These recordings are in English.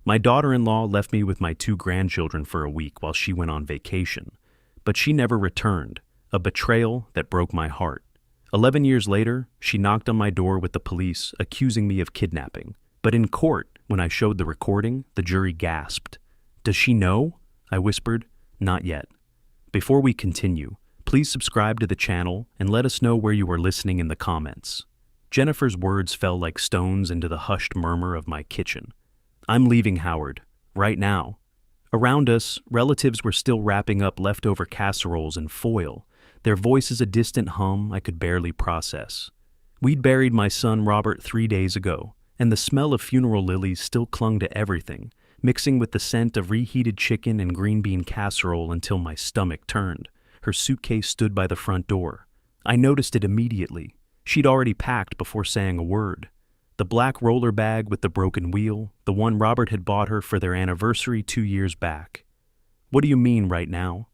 My daughter-in-law left me with my two grandchildren for a week while she went on vacation, but she never returned, a betrayal that broke my heart. 11 years later, she knocked on my door with the police, accusing me of kidnapping. But in court, when I showed the recording, the jury gasped. "Does she know?" I whispered. "Not yet." Before we continue, please subscribe to the channel and let us know where you are listening in the comments. Jennifer's words fell like stones into the hushed murmur of my kitchen. "I'm leaving Howard, right now." Around us, relatives were still wrapping up leftover casseroles in foil, their voices a distant hum I could barely process. We'd buried my son Robert 3 days ago, and the smell of funeral lilies still clung to everything, mixing with the scent of reheated chicken and green bean casserole until my stomach turned. Her suitcase stood by the front door. I noticed it immediately. She'd already packed before saying a word. The black roller bag with the broken wheel, the one Robert had bought her for their anniversary 2 years back. "What do you mean right now?"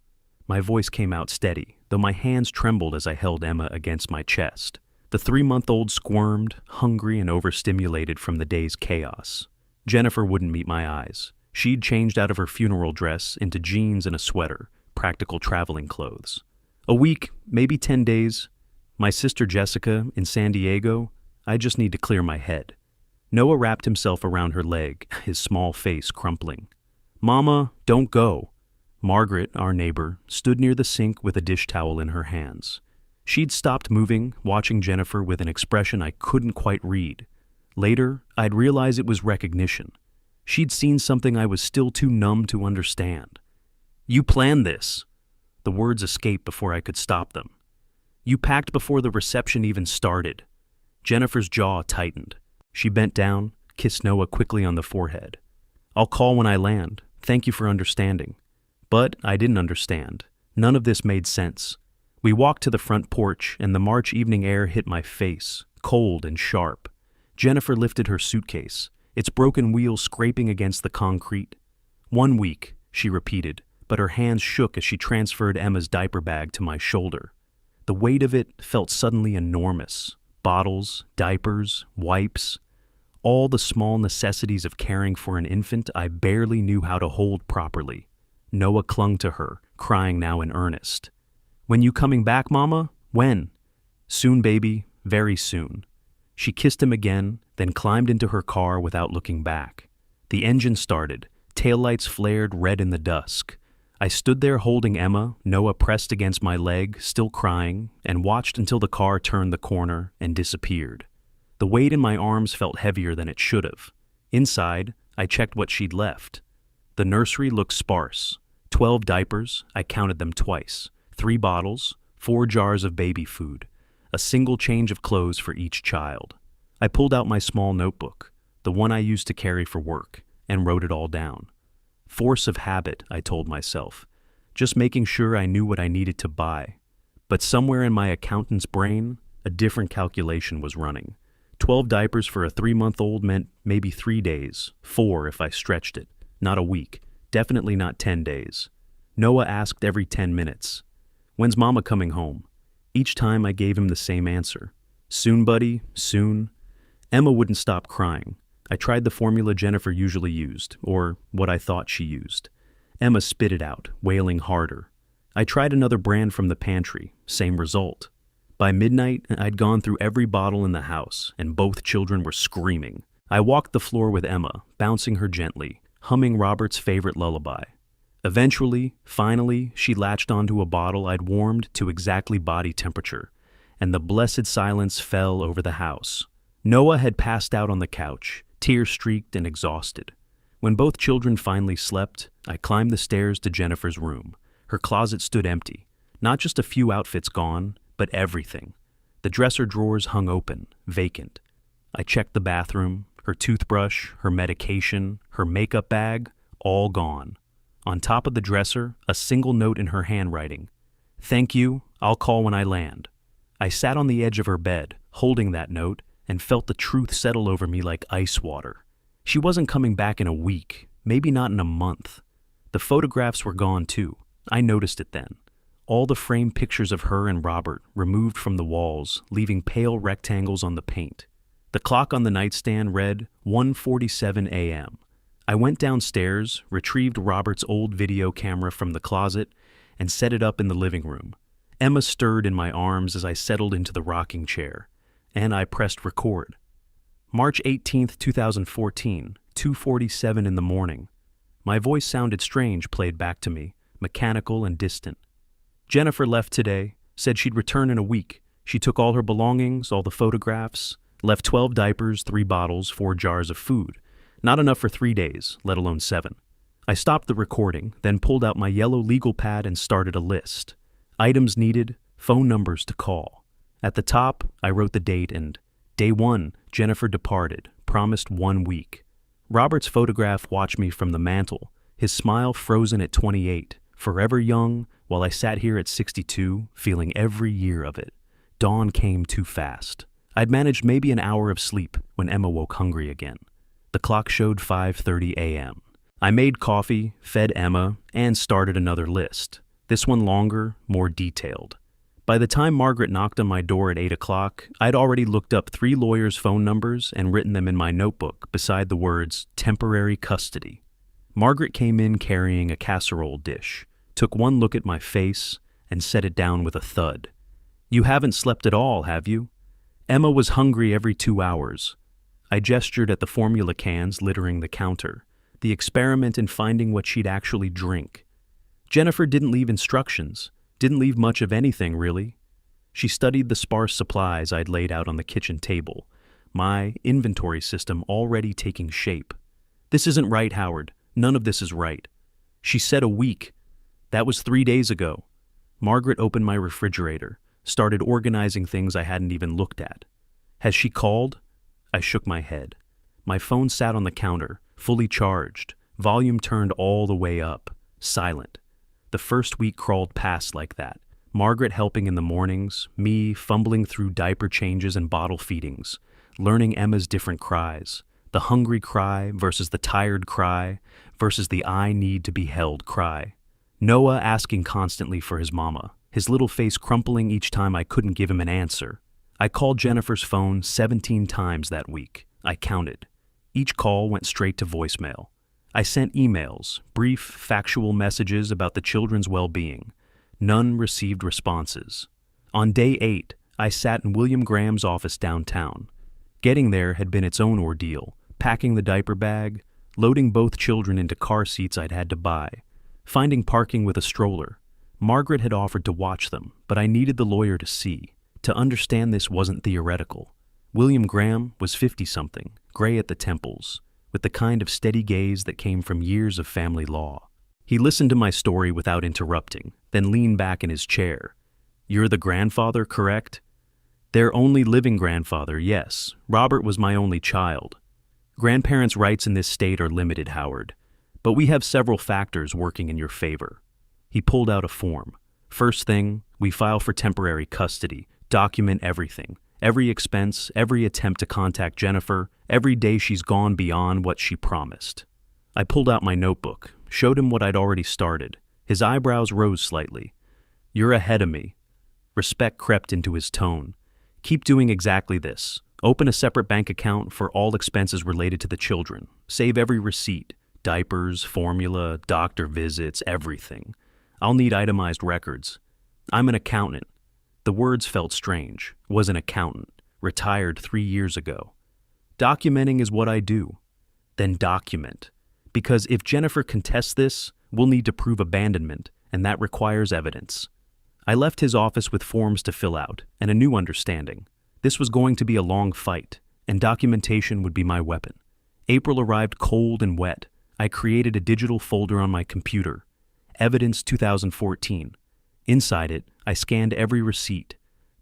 My voice came out steady, though my hands trembled as I held Emma against my chest. The 3-month-old squirmed, hungry and overstimulated from the day's chaos. Jennifer wouldn't meet my eyes. She'd changed out of her funeral dress into jeans and a sweater, practical traveling clothes. A week, maybe 10 days. My sister Jessica in San Diego. I just need to clear my head. Noah wrapped himself around her leg, his small face crumpling. "Mama, don't go." Margaret, our neighbor, stood near the sink with a dish towel in her hands. She'd stopped moving, watching Jennifer with an expression I couldn't quite read. Later, I'd realize it was recognition. She'd seen something I was still too numb to understand. "You planned this." The words escaped before I could stop them. "You packed before the reception even started." Jennifer's jaw tightened. She bent down, kissed Noah quickly on the forehead. "I'll call when I land. Thank you for understanding." But I didn't understand. None of this made sense. We walked to the front porch, and the March evening air hit my face, cold and sharp. Jennifer lifted her suitcase, its broken wheel scraping against the concrete. "1 week," she repeated, but her hands shook as she transferred Emma's diaper bag to my shoulder. The weight of it felt suddenly enormous. Bottles, diapers, wipes, all the small necessities of caring for an infant I barely knew how to hold properly. Noah clung to her, crying now in earnest. "When you coming back, Mama? When?" "Soon, baby, very soon." She kissed him again, then climbed into her car without looking back. The engine started, taillights flared red in the dusk. I stood there holding Emma, Noah pressed against my leg, still crying, and watched until the car turned the corner and disappeared. The weight in my arms felt heavier than it should have. Inside, I checked what she'd left. The nursery looked sparse. 12 diapers, I counted them twice, 3 bottles, 4 jars of baby food, a single change of clothes for each child. I pulled out my small notebook, the one I used to carry for work, and wrote it all down. Force of habit, I told myself, just making sure I knew what I needed to buy. But somewhere in my accountant's brain, a different calculation was running. 12 diapers for a 3-month-old meant maybe 3 days, 4 if I stretched it, not a week. Definitely not 10 days. Noah asked every 10 minutes, "When's Mama coming home?" Each time I gave him the same answer. "Soon, buddy, soon." Emma wouldn't stop crying. I tried the formula Jennifer usually used, or what I thought she used. Emma spit it out, wailing harder. I tried another brand from the pantry, same result. By midnight, I'd gone through every bottle in the house, and both children were screaming. I walked the floor with Emma, bouncing her gently, humming Robert's favorite lullaby. Eventually, finally, she latched onto a bottle I'd warmed to exactly body temperature, and the blessed silence fell over the house. Noah had passed out on the couch, tear-streaked and exhausted. When both children finally slept, I climbed the stairs to Jennifer's room. Her closet stood empty, not just a few outfits gone, but everything. The dresser drawers hung open, vacant. I checked the bathroom. Her toothbrush, her medication, her makeup bag, all gone. On top of the dresser, a single note in her handwriting. "Thank you, I'll call when I land." I sat on the edge of her bed, holding that note, and felt the truth settle over me like ice water. She wasn't coming back in a week, maybe not in a month. The photographs were gone too. I noticed it then. All the framed pictures of her and Robert removed from the walls, leaving pale rectangles on the paint. The clock on the nightstand read 1:47 a.m. I went downstairs, retrieved Robert's old video camera from the closet, and set it up in the living room. Emma stirred in my arms as I settled into the rocking chair, and I pressed record. March 18th, 2014, 2:47 in the morning. My voice sounded strange played back to me, mechanical and distant. Jennifer left today, said she'd return in a week. She took all her belongings, all the photographs, left 12 diapers, 3 bottles, 4 jars of food. Not enough for 3 days, let alone 7. I stopped the recording, then pulled out my yellow legal pad and started a list. Items needed, phone numbers to call. At the top, I wrote the date and Day 1, Jennifer departed, promised 1 week. Robert's photograph watched me from the mantel, his smile frozen at 28, forever young, while I sat here at 62, feeling every year of it. Dawn came too fast. I'd managed maybe an hour of sleep when Emma woke hungry again. The clock showed 5:30 a.m. I made coffee, fed Emma, and started another list. This one longer, more detailed. By the time Margaret knocked on my door at 8 o'clock, I'd already looked up 3 lawyers' phone numbers and written them in my notebook beside the words, temporary custody. Margaret came in carrying a casserole dish, took one look at my face, and set it down with a thud. "You haven't slept at all, have you?" Emma was hungry every 2 hours. I gestured at the formula cans littering the counter, the experiment in finding what she'd actually drink. Jennifer didn't leave instructions, didn't leave much of anything, really. She studied the sparse supplies I'd laid out on the kitchen table, my inventory system already taking shape. "This isn't right, Howard. None of this is right." She said a week. That was 3 days ago. Margaret opened my refrigerator, started organizing things I hadn't even looked at. "Has she called?" I shook my head. My phone sat on the counter, fully charged, volume turned all the way up, silent. The first week crawled past like that. Margaret helping in the mornings, me fumbling through diaper changes and bottle feedings, learning Emma's different cries, the hungry cry versus the tired cry versus the I need to be held cry. Noah asking constantly for his mama, his little face crumpling each time I couldn't give him an answer. I called Jennifer's phone 17 times that week. I counted. Each call went straight to voicemail. I sent emails, brief, factual messages about the children's well-being. None received responses. On day 8, I sat in William Graham's office downtown. Getting there had been its own ordeal, packing the diaper bag, loading both children into car seats I'd had to buy, finding parking with a stroller. Margaret had offered to watch them, but I needed the lawyer to see, to understand this wasn't theoretical. William Graham was 50-something, gray at the temples, with the kind of steady gaze that came from years of family law. He listened to my story without interrupting, then leaned back in his chair. "You're the grandfather, correct?" "Their only living grandfather, yes. Robert was my only child. Grandparents' rights in this state are limited, Howard, but we have several factors working in your favor." He pulled out a form. "First thing, we file for temporary custody, document everything. Every expense, every attempt to contact Jennifer, every day she's gone beyond what she promised." I pulled out my notebook, showed him what I'd already started. His eyebrows rose slightly. "You're ahead of me." Respect crept into his tone. "Keep doing exactly this. Open a separate bank account for all expenses related to the children. Save every receipt. Diapers, formula, doctor visits, everything. I'll need itemized records. I'm an accountant." The words felt strange. Was an accountant. Retired 3 years ago. "Documenting is what I do." "Then document. Because if Jennifer contests this, we'll need to prove abandonment, and that requires evidence." I left his office with forms to fill out, and a new understanding. This was going to be a long fight, and documentation would be my weapon. April arrived cold and wet. I created a digital folder on my computer. Evidence 2014. Inside it, I scanned every receipt.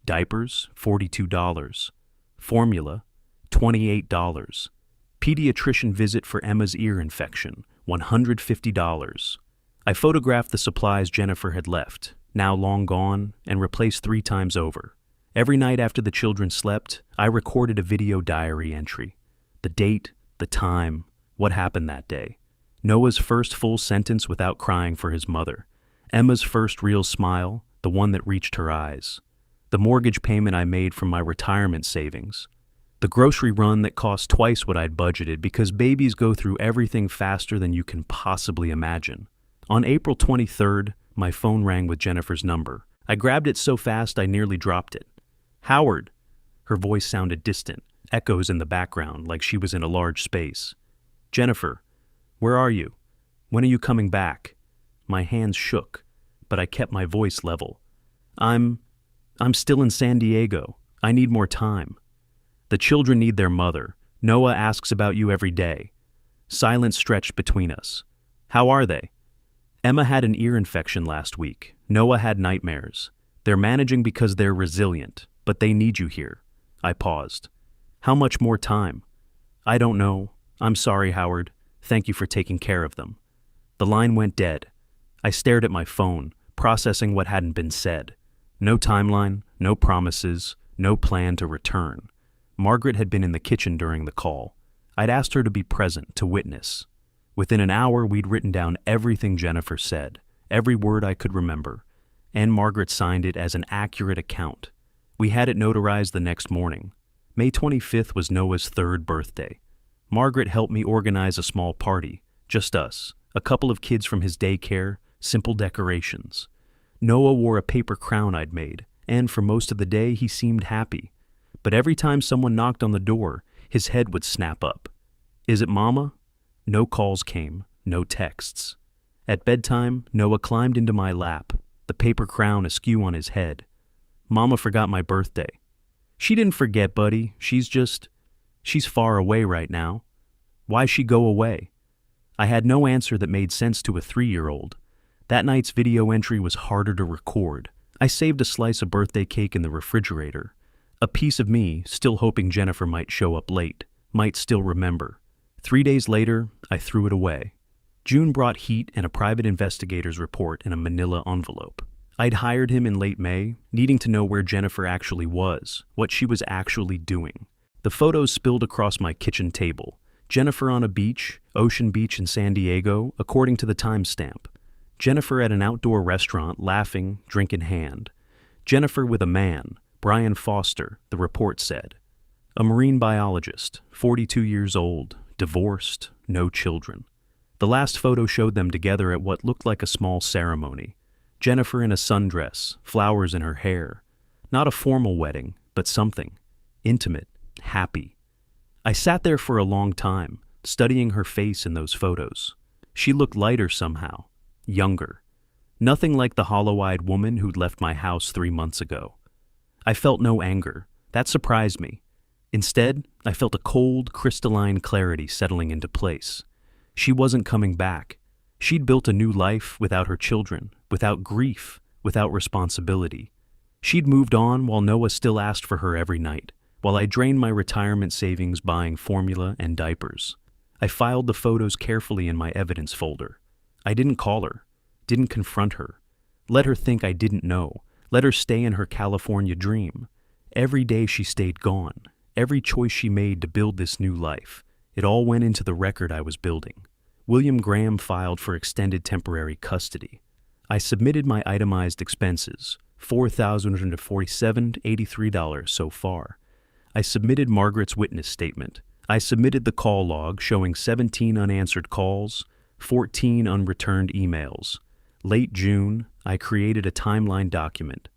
Diapers, $42. Formula, $28. Pediatrician visit for Emma's ear infection, $150. I photographed the supplies Jennifer had left, now long gone, and replaced 3 times over. Every night after the children slept, I recorded a video diary entry. The date, the time, what happened that day. Noah's first full sentence without crying for his mother. Emma's first real smile, the one that reached her eyes. The mortgage payment I made from my retirement savings. The grocery run that cost twice what I'd budgeted because babies go through everything faster than you can possibly imagine. On April 23rd, my phone rang with Jennifer's number. I grabbed it so fast I nearly dropped it. "Howard." Her voice sounded distant, echoes in the background like she was in a large space. "Jennifer, where are you? When are you coming back?" My hands shook, but I kept my voice level. I'm still in San Diego. I need more time. The children need their mother. Noah asks about you every day." Silence stretched between us. "How are they?" "Emma had an ear infection last week. Noah had nightmares. They're managing because they're resilient, but they need you here." I paused. "How much more time?" "I don't know. I'm sorry, Howard. Thank you for taking care of them." The line went dead. I stared at my phone, processing what hadn't been said. No timeline, no promises, no plan to return. Margaret had been in the kitchen during the call. I'd asked her to be present, to witness. Within an hour, we'd written down everything Jennifer said, every word I could remember, and Margaret signed it as an accurate account. We had it notarized the next morning. May 25th was Noah's 3rd birthday. Margaret helped me organize a small party, just us, a couple of kids from his daycare, simple decorations. Noah wore a paper crown I'd made, and for most of the day he seemed happy. But every time someone knocked on the door, his head would snap up. "Is it Mama?" No calls came, no texts. At bedtime, Noah climbed into my lap, the paper crown askew on his head. "Mama forgot my birthday." "She didn't forget, buddy. She's far away right now." "Why'd she go away?" I had no answer that made sense to a 3-year-old. That night's video entry was harder to record. I saved a slice of birthday cake in the refrigerator. A piece of me, still hoping Jennifer might show up late, might still remember. 3 days later, I threw it away. June brought heat and a private investigator's report in a manila envelope. I'd hired him in late May, needing to know where Jennifer actually was, what she was actually doing. The photos spilled across my kitchen table. Jennifer on a beach, Ocean Beach in San Diego, according to the timestamp. Jennifer at an outdoor restaurant, laughing, drink in hand. Jennifer with a man, Brian Foster, the report said. A marine biologist, 42 years old, divorced, no children. The last photo showed them together at what looked like a small ceremony. Jennifer in a sundress, flowers in her hair. Not a formal wedding, but something. Intimate, happy. I sat there for a long time, studying her face in those photos. She looked lighter somehow, younger. Nothing like the hollow-eyed woman who'd left my house 3 months ago. I felt no anger. That surprised me. Instead, I felt a cold, crystalline clarity settling into place. She wasn't coming back. She'd built a new life without her children, without grief, without responsibility. She'd moved on while Noah still asked for her every night, while I drained my retirement savings buying formula and diapers. I filed the photos carefully in my evidence folder. I didn't call her, didn't confront her, let her think I didn't know, let her stay in her California dream. Every day she stayed gone, every choice she made to build this new life, it all went into the record I was building. William Graham filed for extended temporary custody. I submitted my itemized expenses, $4,147.83 so far. I submitted Margaret's witness statement. I submitted the call log showing 17 unanswered calls, 14 unreturned emails. Late June, I created a timeline document.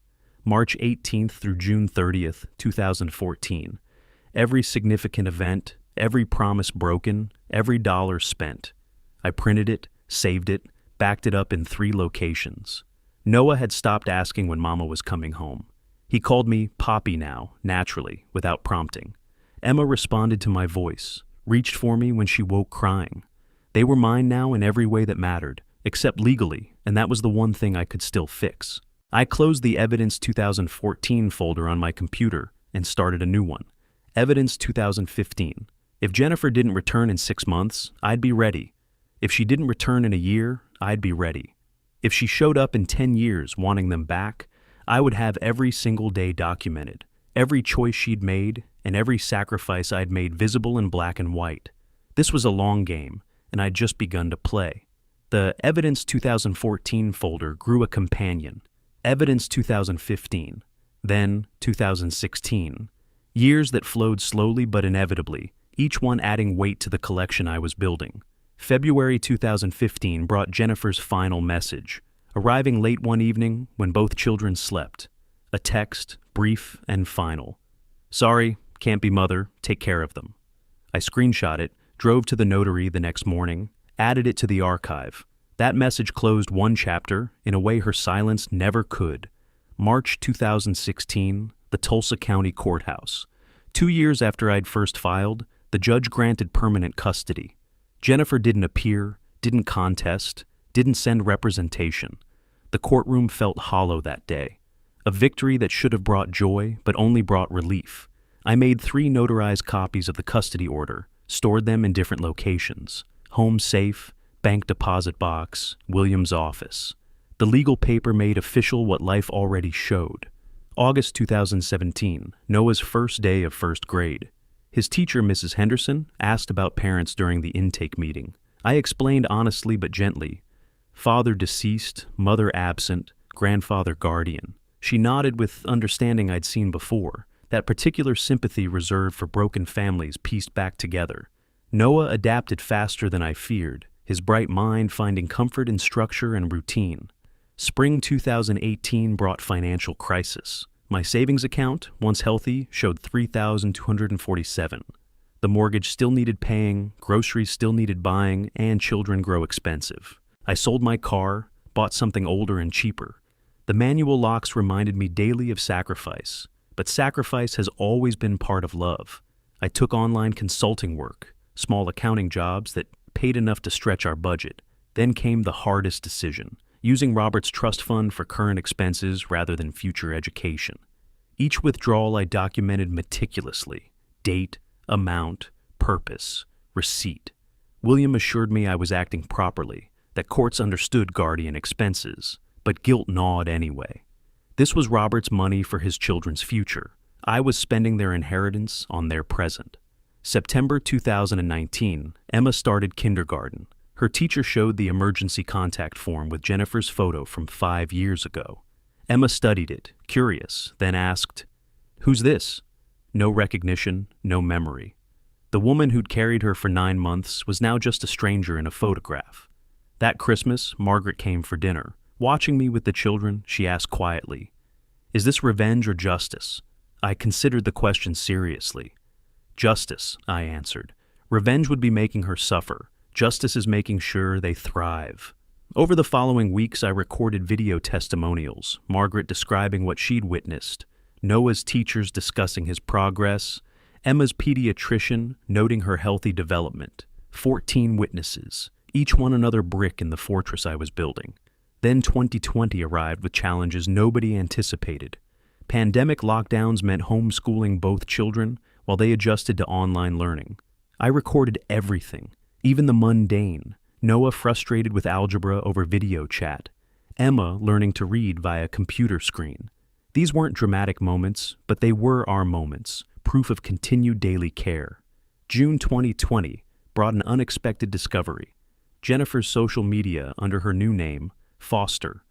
March 18th through June 30th, 2014. Every significant event, every promise broken, every dollar spent. I printed it, saved it, backed it up in 3 locations. Noah had stopped asking when Mama was coming home. He called me Poppy now, naturally, without prompting. Emma responded to my voice, reached for me when she woke crying. They were mine now in every way that mattered, except legally, and that was the one thing I could still fix. I closed the Evidence 2014 folder on my computer and started a new one. Evidence 2015. If Jennifer didn't return in 6 months, I'd be ready. If she didn't return in a year, I'd be ready. If she showed up in 10 years wanting them back, I would have every single day documented, every choice she'd made, and every sacrifice I'd made visible in black and white. This was a long game, and I'd just begun to play. The Evidence 2014 folder grew a companion. Evidence 2015, then 2016. Years that flowed slowly but inevitably, each one adding weight to the collection I was building. February 2015 brought Jennifer's final message, arriving late one evening when both children slept. A text, brief and final. "Sorry, can't be mother, take care of them." I screenshot it, drove to the notary the next morning, added it to the archive. That message closed one chapter in a way her silence never could. March 2016, the Tulsa County Courthouse. 2 years after I'd first filed, the judge granted permanent custody. Jennifer didn't appear, didn't contest, didn't send representation. The courtroom felt hollow that day. A victory that should have brought joy, but only brought relief. I made 3 notarized copies of the custody order, stored them in different locations. Home safe, bank deposit box, William's office. The legal paper made official what life already showed. August 2017, Noah's first day of first grade. His teacher, Mrs. Henderson, asked about parents during the intake meeting. I explained honestly but gently. Father deceased, mother absent, grandfather guardian. She nodded with understanding I'd seen before, that particular sympathy reserved for broken families pieced back together. Noah adapted faster than I feared, his bright mind finding comfort in structure and routine. Spring 2018 brought financial crisis. My savings account, once healthy, showed $3,247. The mortgage still needed paying, groceries still needed buying, and children grow expensive. I sold my car, bought something older and cheaper. The manual locks reminded me daily of sacrifice, but sacrifice has always been part of love. I took online consulting work, small accounting jobs that paid enough to stretch our budget. Then came the hardest decision, using Robert's trust fund for current expenses rather than future education. Each withdrawal I documented meticulously: date, amount, purpose, receipt. William assured me I was acting properly, that courts understood guardian expenses, but guilt gnawed anyway. This was Robert's money for his children's future. I was spending their inheritance on their present. September 2019, Emma started kindergarten. Her teacher showed the emergency contact form with Jennifer's photo from 5 years ago. Emma studied it, curious, then asked, "Who's this?" No recognition, no memory. The woman who'd carried her for 9 months was now just a stranger in a photograph. That Christmas, Margaret came for dinner. Watching me with the children, she asked quietly, "Is this revenge or justice?" I considered the question seriously. "Justice," I answered. "Revenge would be making her suffer. Justice is making sure they thrive." Over the following weeks, I recorded video testimonials, Margaret describing what she'd witnessed, Noah's teachers discussing his progress, Emma's pediatrician noting her healthy development, 14 witnesses, each one another brick in the fortress I was building. Then 2020 arrived with challenges nobody anticipated. Pandemic lockdowns meant homeschooling both children while they adjusted to online learning. I recorded everything, even the mundane. Noah frustrated with algebra over video chat. Emma learning to read via computer screen. These weren't dramatic moments, but they were our moments, proof of continued daily care. June 2020 brought an unexpected discovery. Jennifer's social media under her new name, Foster.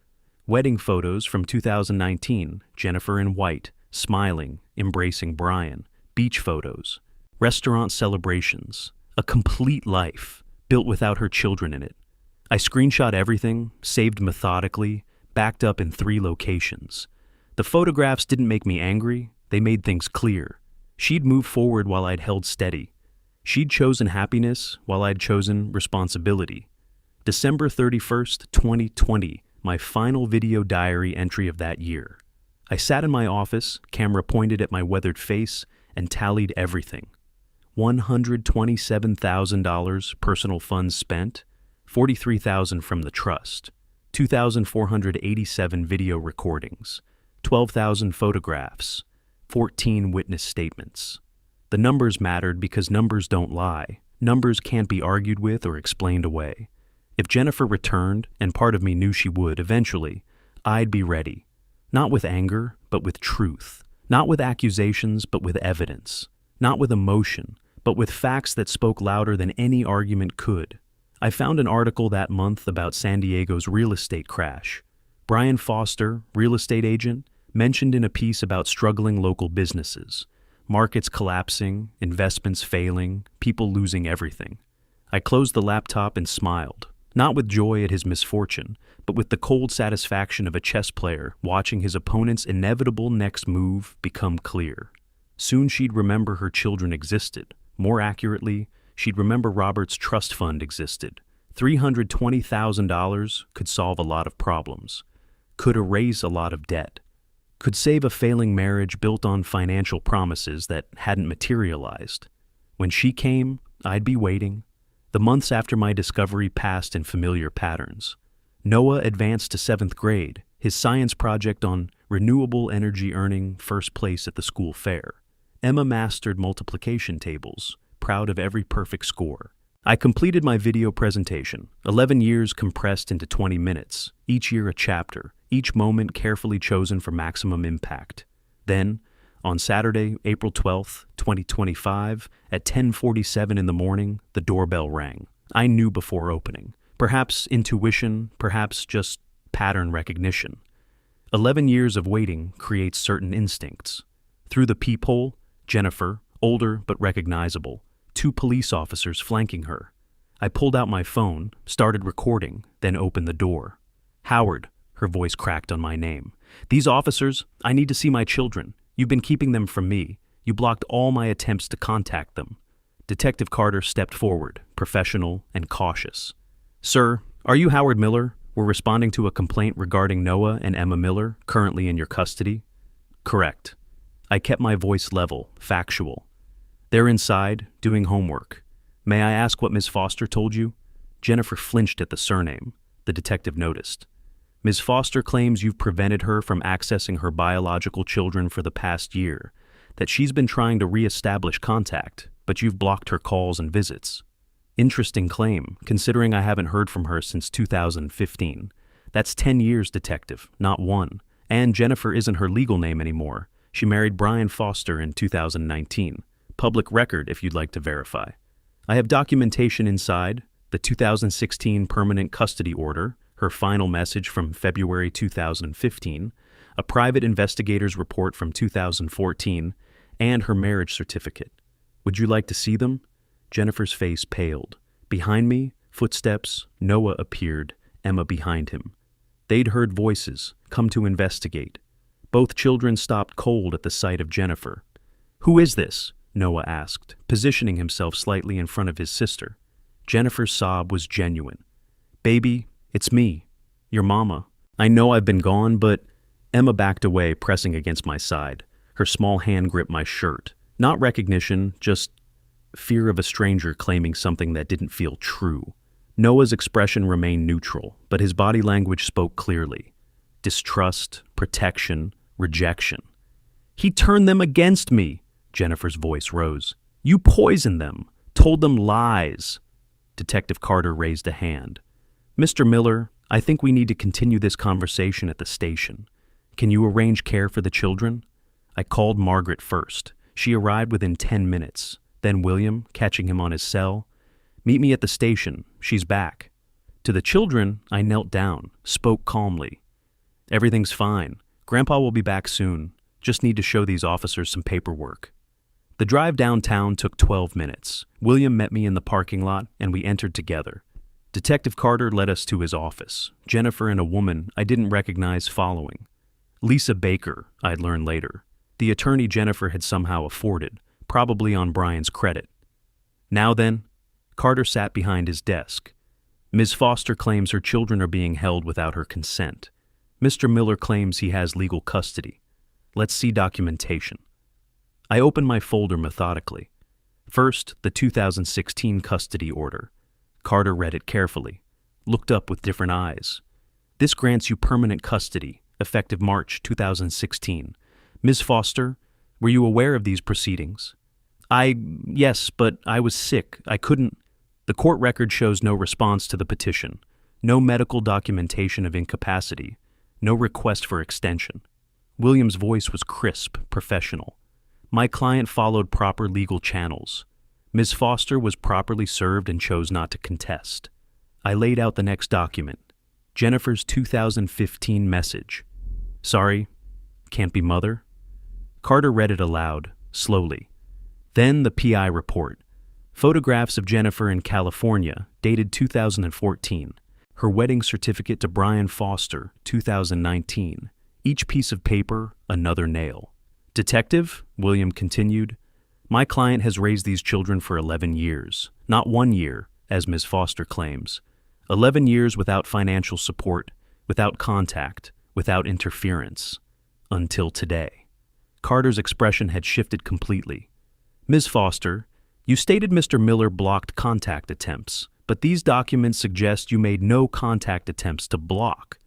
Wedding photos from 2019, Jennifer in white, smiling, embracing Brian. Beach photos. Restaurant celebrations. A complete life, built without her children in it. I screenshot everything, saved methodically, backed up in 3 locations. The photographs didn't make me angry, they made things clear. She'd moved forward while I'd held steady. She'd chosen happiness while I'd chosen responsibility. December 31st, 2020, my final video diary entry of that year. I sat in my office, camera pointed at my weathered face, and tallied everything. $127,000 personal funds spent, $43,000 from the trust, 2,487 video recordings, 12,000 photographs, 14 witness statements. The numbers mattered because numbers don't lie. Numbers can't be argued with or explained away. If Jennifer returned, and part of me knew she would eventually, I'd be ready. Not with anger, but with truth. Not with accusations, but with evidence. Not with emotion, but with facts that spoke louder than any argument could. I found an article that month about San Diego's real estate crash. Brian Foster, real estate agent, mentioned in a piece about struggling local businesses. Markets collapsing, investments failing, people losing everything. I closed the laptop and smiled, not with joy at his misfortune, but with the cold satisfaction of a chess player watching his opponent's inevitable next move become clear. Soon she'd remember her children existed. More accurately, she'd remember Robert's trust fund existed. $320,000 could solve a lot of problems, could erase a lot of debt, could save a failing marriage built on financial promises that hadn't materialized. When she came, I'd be waiting. The months after my discovery passed in familiar patterns. Noah advanced to 7th grade, his science project on renewable energy earning first place at the school fair. Emma mastered multiplication tables, proud of every perfect score. I completed my video presentation, 11 years compressed into 20 minutes, each year a chapter, each moment carefully chosen for maximum impact. Then, on Saturday, April 12th, 2025, at 10:47 in the morning, the doorbell rang. I knew before opening. Perhaps intuition, perhaps just pattern recognition. 11 years of waiting creates certain instincts. Through the peephole, Jennifer, older but recognizable, 2 police officers flanking her. I pulled out my phone, started recording, then opened the door. Howard, her voice cracked on my name. These officers, I need to see my children. You've been keeping them from me. You blocked all my attempts to contact them. Detective Carter stepped forward, professional and cautious. Sir, are you Howard Miller? We're responding to a complaint regarding Noah and Emma Miller, currently in your custody. Correct. I kept my voice level, factual. They're inside, doing homework. May I ask what Ms. Foster told you? Jennifer flinched at the surname. The detective noticed. Ms. Foster claims you've prevented her from accessing her biological children for the past year, that she's been trying to re-establish contact, but you've blocked her calls and visits. Interesting claim, considering I haven't heard from her since 2015. That's 10 years, detective, not 1. And Jennifer isn't her legal name anymore. She married Brian Foster in 2019. Public record if you'd like to verify. I have documentation inside, the 2016 permanent custody order, her final message from February 2015, a private investigator's report from 2014, and her marriage certificate. Would you like to see them? Jennifer's face paled. Behind me, footsteps, Noah appeared, Emma behind him. They'd heard voices, come to investigate. Both children stopped cold at the sight of Jennifer. Who is this? Noah asked, positioning himself slightly in front of his sister. Jennifer's sob was genuine. Baby, it's me, your mama. I know I've been gone, but... Emma backed away, pressing against my side. Her small hand gripped my shirt. Not recognition, just fear of a stranger claiming something that didn't feel true. Noah's expression remained neutral, but his body language spoke clearly. Distrust, protection, rejection. He turned them against me, Jennifer's voice rose. You poisoned them, told them lies. Detective Carter raised a hand. Mr. Miller, I think we need to continue this conversation at the station. Can you arrange care for the children? I called Margaret first. She arrived within 10 minutes. Then William, catching him on his cell. Meet me at the station. She's back. To the children, I knelt down, spoke calmly. Everything's fine. Grandpa will be back soon. Just need to show these officers some paperwork. The drive downtown took 12 minutes. William met me in the parking lot, and we entered together. Detective Carter led us to his office. Jennifer and a woman I didn't recognize following. Lisa Baker, I'd learned later. The attorney Jennifer had somehow afforded, probably on Brian's credit. Now then, Carter sat behind his desk. Ms. Foster claims her children are being held without her consent. Mr. Miller claims he has legal custody. Let's see documentation. I opened my folder methodically. First, the 2016 custody order. Carter read it carefully, looked up with different eyes. This grants you permanent custody, effective March 2016. Ms. Foster, were you aware of these proceedings? Yes, but I was sick. I couldn't. The court record shows no response to the petition, no medical documentation of incapacity, no request for extension. William's voice was crisp, professional. My client followed proper legal channels. Ms. Foster was properly served and chose not to contest. I laid out the next document, Jennifer's 2015 message. Sorry, can't be mother? Carter read it aloud, slowly. Then the PI report. Photographs of Jennifer in California, dated 2014. Her wedding certificate to Brian Foster, 2019. Each piece of paper, another nail. Detective, William continued, my client has raised these children for 11 years. Not 1 year, as Ms. Foster claims. 11 years without financial support, without contact, without interference. Until today. Carter's expression had shifted completely. Ms. Foster, you stated Mr. Miller blocked contact attempts, but these documents suggest you made no contact attempts to block.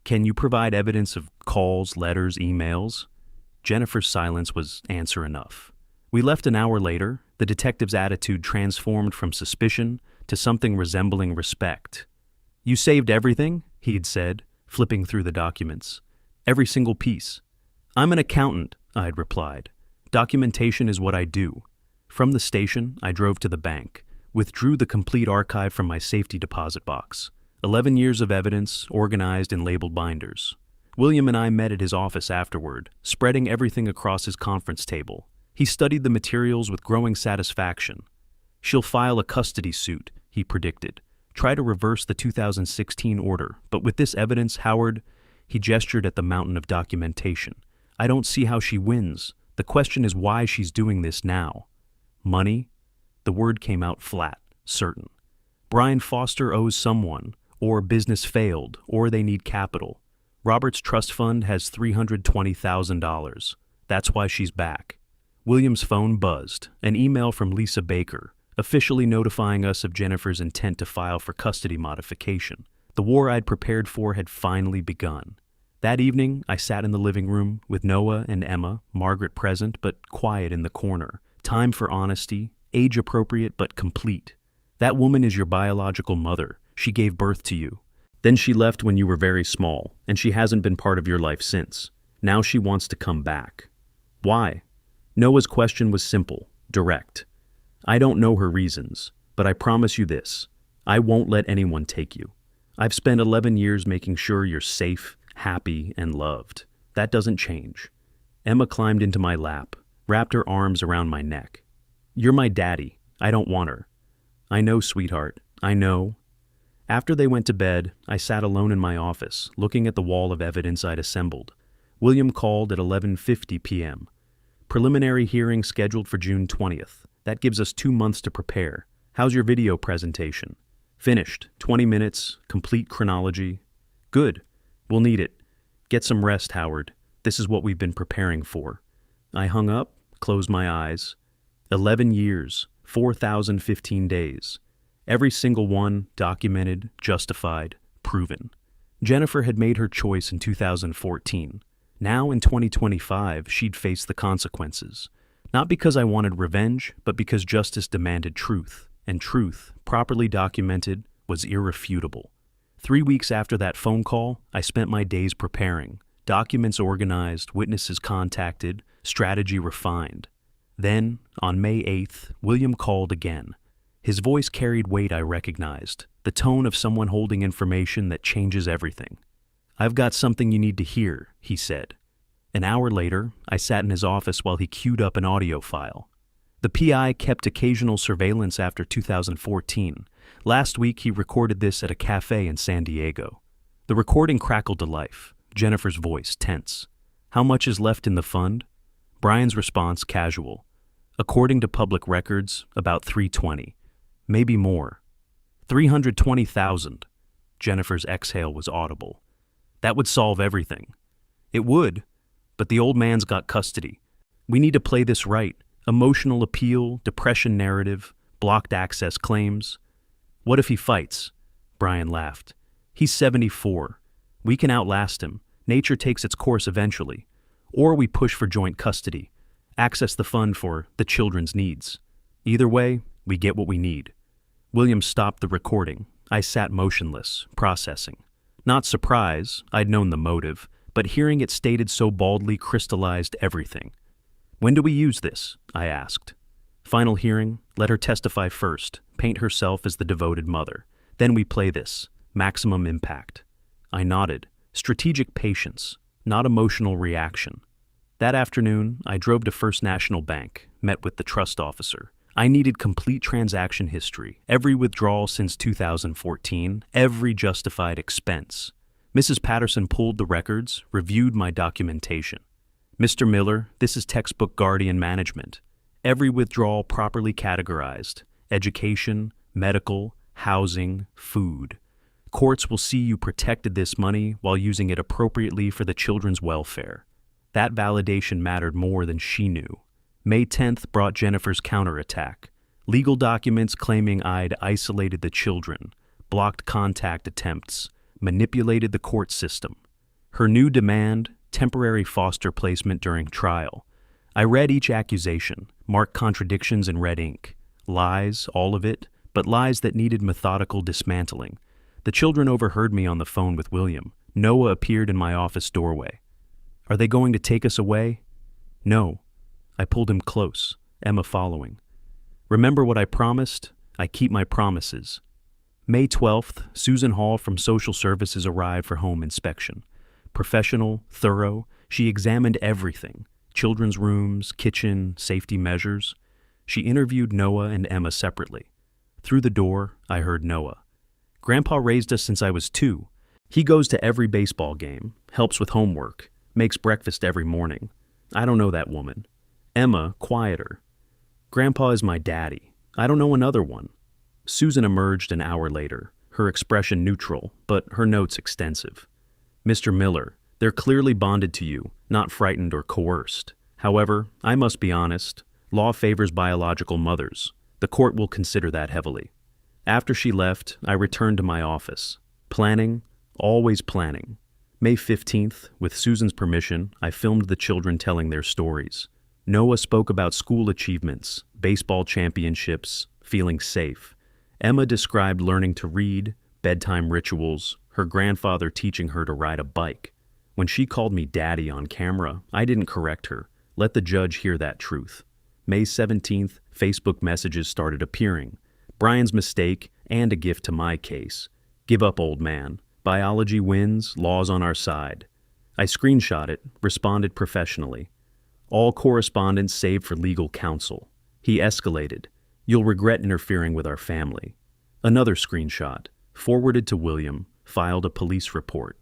Can you provide evidence of calls, letters, emails? Jennifer's silence was answer enough. We left an hour later, the detective's attitude transformed from suspicion to something resembling respect. You saved everything, he had said, flipping through the documents. Every single piece. I'm an accountant, I had replied. Documentation is what I do. From the station, I drove to the bank, withdrew the complete archive from my safety deposit box. 11 years of evidence, organized in labeled binders. William and I met at his office afterward, spreading everything across his conference table. He studied the materials with growing satisfaction. She'll file a custody suit, he predicted. Try to reverse the 2016 order, but with this evidence, Howard, he gestured at the mountain of documentation. I don't see how she wins. The question is why she's doing this now. Money? The word came out flat, certain. Brian Foster owes someone, or business failed, or they need capital. Robert's trust fund has $320,000. That's why she's back. William's phone buzzed, an email from Lisa Baker, officially notifying us of Jennifer's intent to file for custody modification. The war I'd prepared for had finally begun. That evening, I sat in the living room with Noah and Emma, Margaret present but quiet in the corner. Time for honesty, age-appropriate but complete. That woman is your biological mother. She gave birth to you. Then she left when you were very small, and she hasn't been part of your life since. Now she wants to come back. Why? Noah's question was simple, direct. I don't know her reasons, but I promise you this. I won't let anyone take you. I've spent 11 years making sure you're safe, happy, and loved. That doesn't change. Emma climbed into my lap, wrapped her arms around my neck. You're my daddy. I don't want her. I know, sweetheart. I know. After they went to bed, I sat alone in my office, looking at the wall of evidence I'd assembled. William called at 11:50 p.m. Preliminary hearing scheduled for June 20th. That gives us 2 months to prepare. How's your video presentation? Finished. 20 minutes. Complete chronology. Good. We'll need it. Get some rest, Howard. This is what we've been preparing for. I hung up, closed my eyes. 11 years, 4,015 days. Every single one documented, justified, proven. Jennifer had made her choice in 2014. Now in 2025, she'd face the consequences. Not because I wanted revenge, but because justice demanded truth. And truth, properly documented, was irrefutable. 3 weeks after that phone call, I spent my days preparing. Documents organized, witnesses contacted, strategy refined. Then, on May 8th, William called again. His voice carried weight I recognized, the tone of someone holding information that changes everything. I've got something you need to hear, he said. An hour later, I sat in his office while he queued up an audio file. The PI kept occasional surveillance after 2014. Last week, he recorded this at a cafe in San Diego. The recording crackled to life, Jennifer's voice tense. How much is left in the fund? Brian's response casual. According to public records, about $320. Maybe more. $320,000. Jennifer's exhale was audible. That would solve everything. It would, but the old man's got custody. We need to play this right. Emotional appeal, depression narrative, blocked access claims. What if he fights? Brian laughed. He's 74. We can outlast him. Nature takes its course eventually. Or we push for joint custody. Access the fund for the children's needs. Either way, we get what we need. William stopped the recording. I sat motionless, processing. Not surprise, I'd known the motive, but hearing it stated so baldly crystallized everything. When do we use this? I asked. Final hearing, let her testify first, paint herself as the devoted mother. Then we play this, maximum impact. I nodded. Strategic patience, not emotional reaction. That afternoon, I drove to First National Bank, met with the trust officer. I needed complete transaction history, every withdrawal since 2014, every justified expense. Mrs. Patterson pulled the records, reviewed my documentation. Mr. Miller, this is textbook guardian management. Every withdrawal properly categorized: education, medical, housing, food. Courts will see you protected this money while using it appropriately for the children's welfare. That validation mattered more than she knew. May 10th brought Jennifer's counterattack. Legal documents claiming I'd isolated the children, blocked contact attempts, manipulated the court system. Her new demand: temporary foster placement during trial. I read each accusation, marked contradictions in red ink. Lies, all of it, but lies that needed methodical dismantling. The children overheard me on the phone with William. Noah appeared in my office doorway. Are they going to take us away? No. I pulled him close, Emma following. Remember what I promised? I keep my promises. May 12th, Susan Hall from Social Services arrived for home inspection. Professional, thorough, she examined everything: children's rooms, kitchen, safety measures. She interviewed Noah and Emma separately. Through the door, I heard Noah. Grandpa raised us since I was 2. He goes to every baseball game, helps with homework, makes breakfast every morning. I don't know that woman. Emma, quieter. Grandpa is my daddy. I don't know another one. Susan emerged an hour later, her expression neutral, but her notes extensive. Mr. Miller, they're clearly bonded to you, not frightened or coerced. However, I must be honest, law favors biological mothers. The court will consider that heavily. After she left, I returned to my office. Planning, always planning. May 15th, with Susan's permission, I filmed the children telling their stories. Noah spoke about school achievements, baseball championships, feeling safe. Emma described learning to read, bedtime rituals, her grandfather teaching her to ride a bike. When she called me daddy on camera, I didn't correct her. Let the judge hear that truth. May 17th, Facebook messages started appearing. Brian's mistake and a gift to my case. Give up, old man. Biology wins, law's on our side. I screenshot it, responded professionally. All correspondence saved for legal counsel. He escalated. You'll regret interfering with our family. Another screenshot, forwarded to William, filed a police report.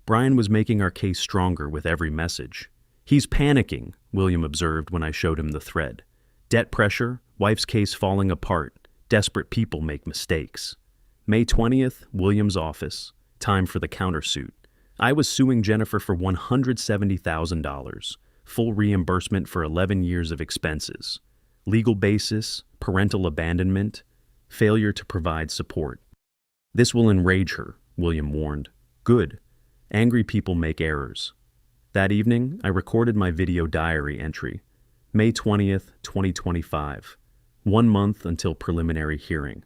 Brian was making our case stronger with every message. He's panicking, William observed when I showed him the thread. Debt pressure, wife's case falling apart. Desperate people make mistakes. May 20th, William's office. Time for the countersuit. I was suing Jennifer for $170,000, full reimbursement for 11 years of expenses. Legal basis, parental abandonment, failure to provide support. This will enrage her, William warned. Good. Angry people make errors. That evening, I recorded my video diary entry. May 20th, 2025. 1 month until preliminary hearing.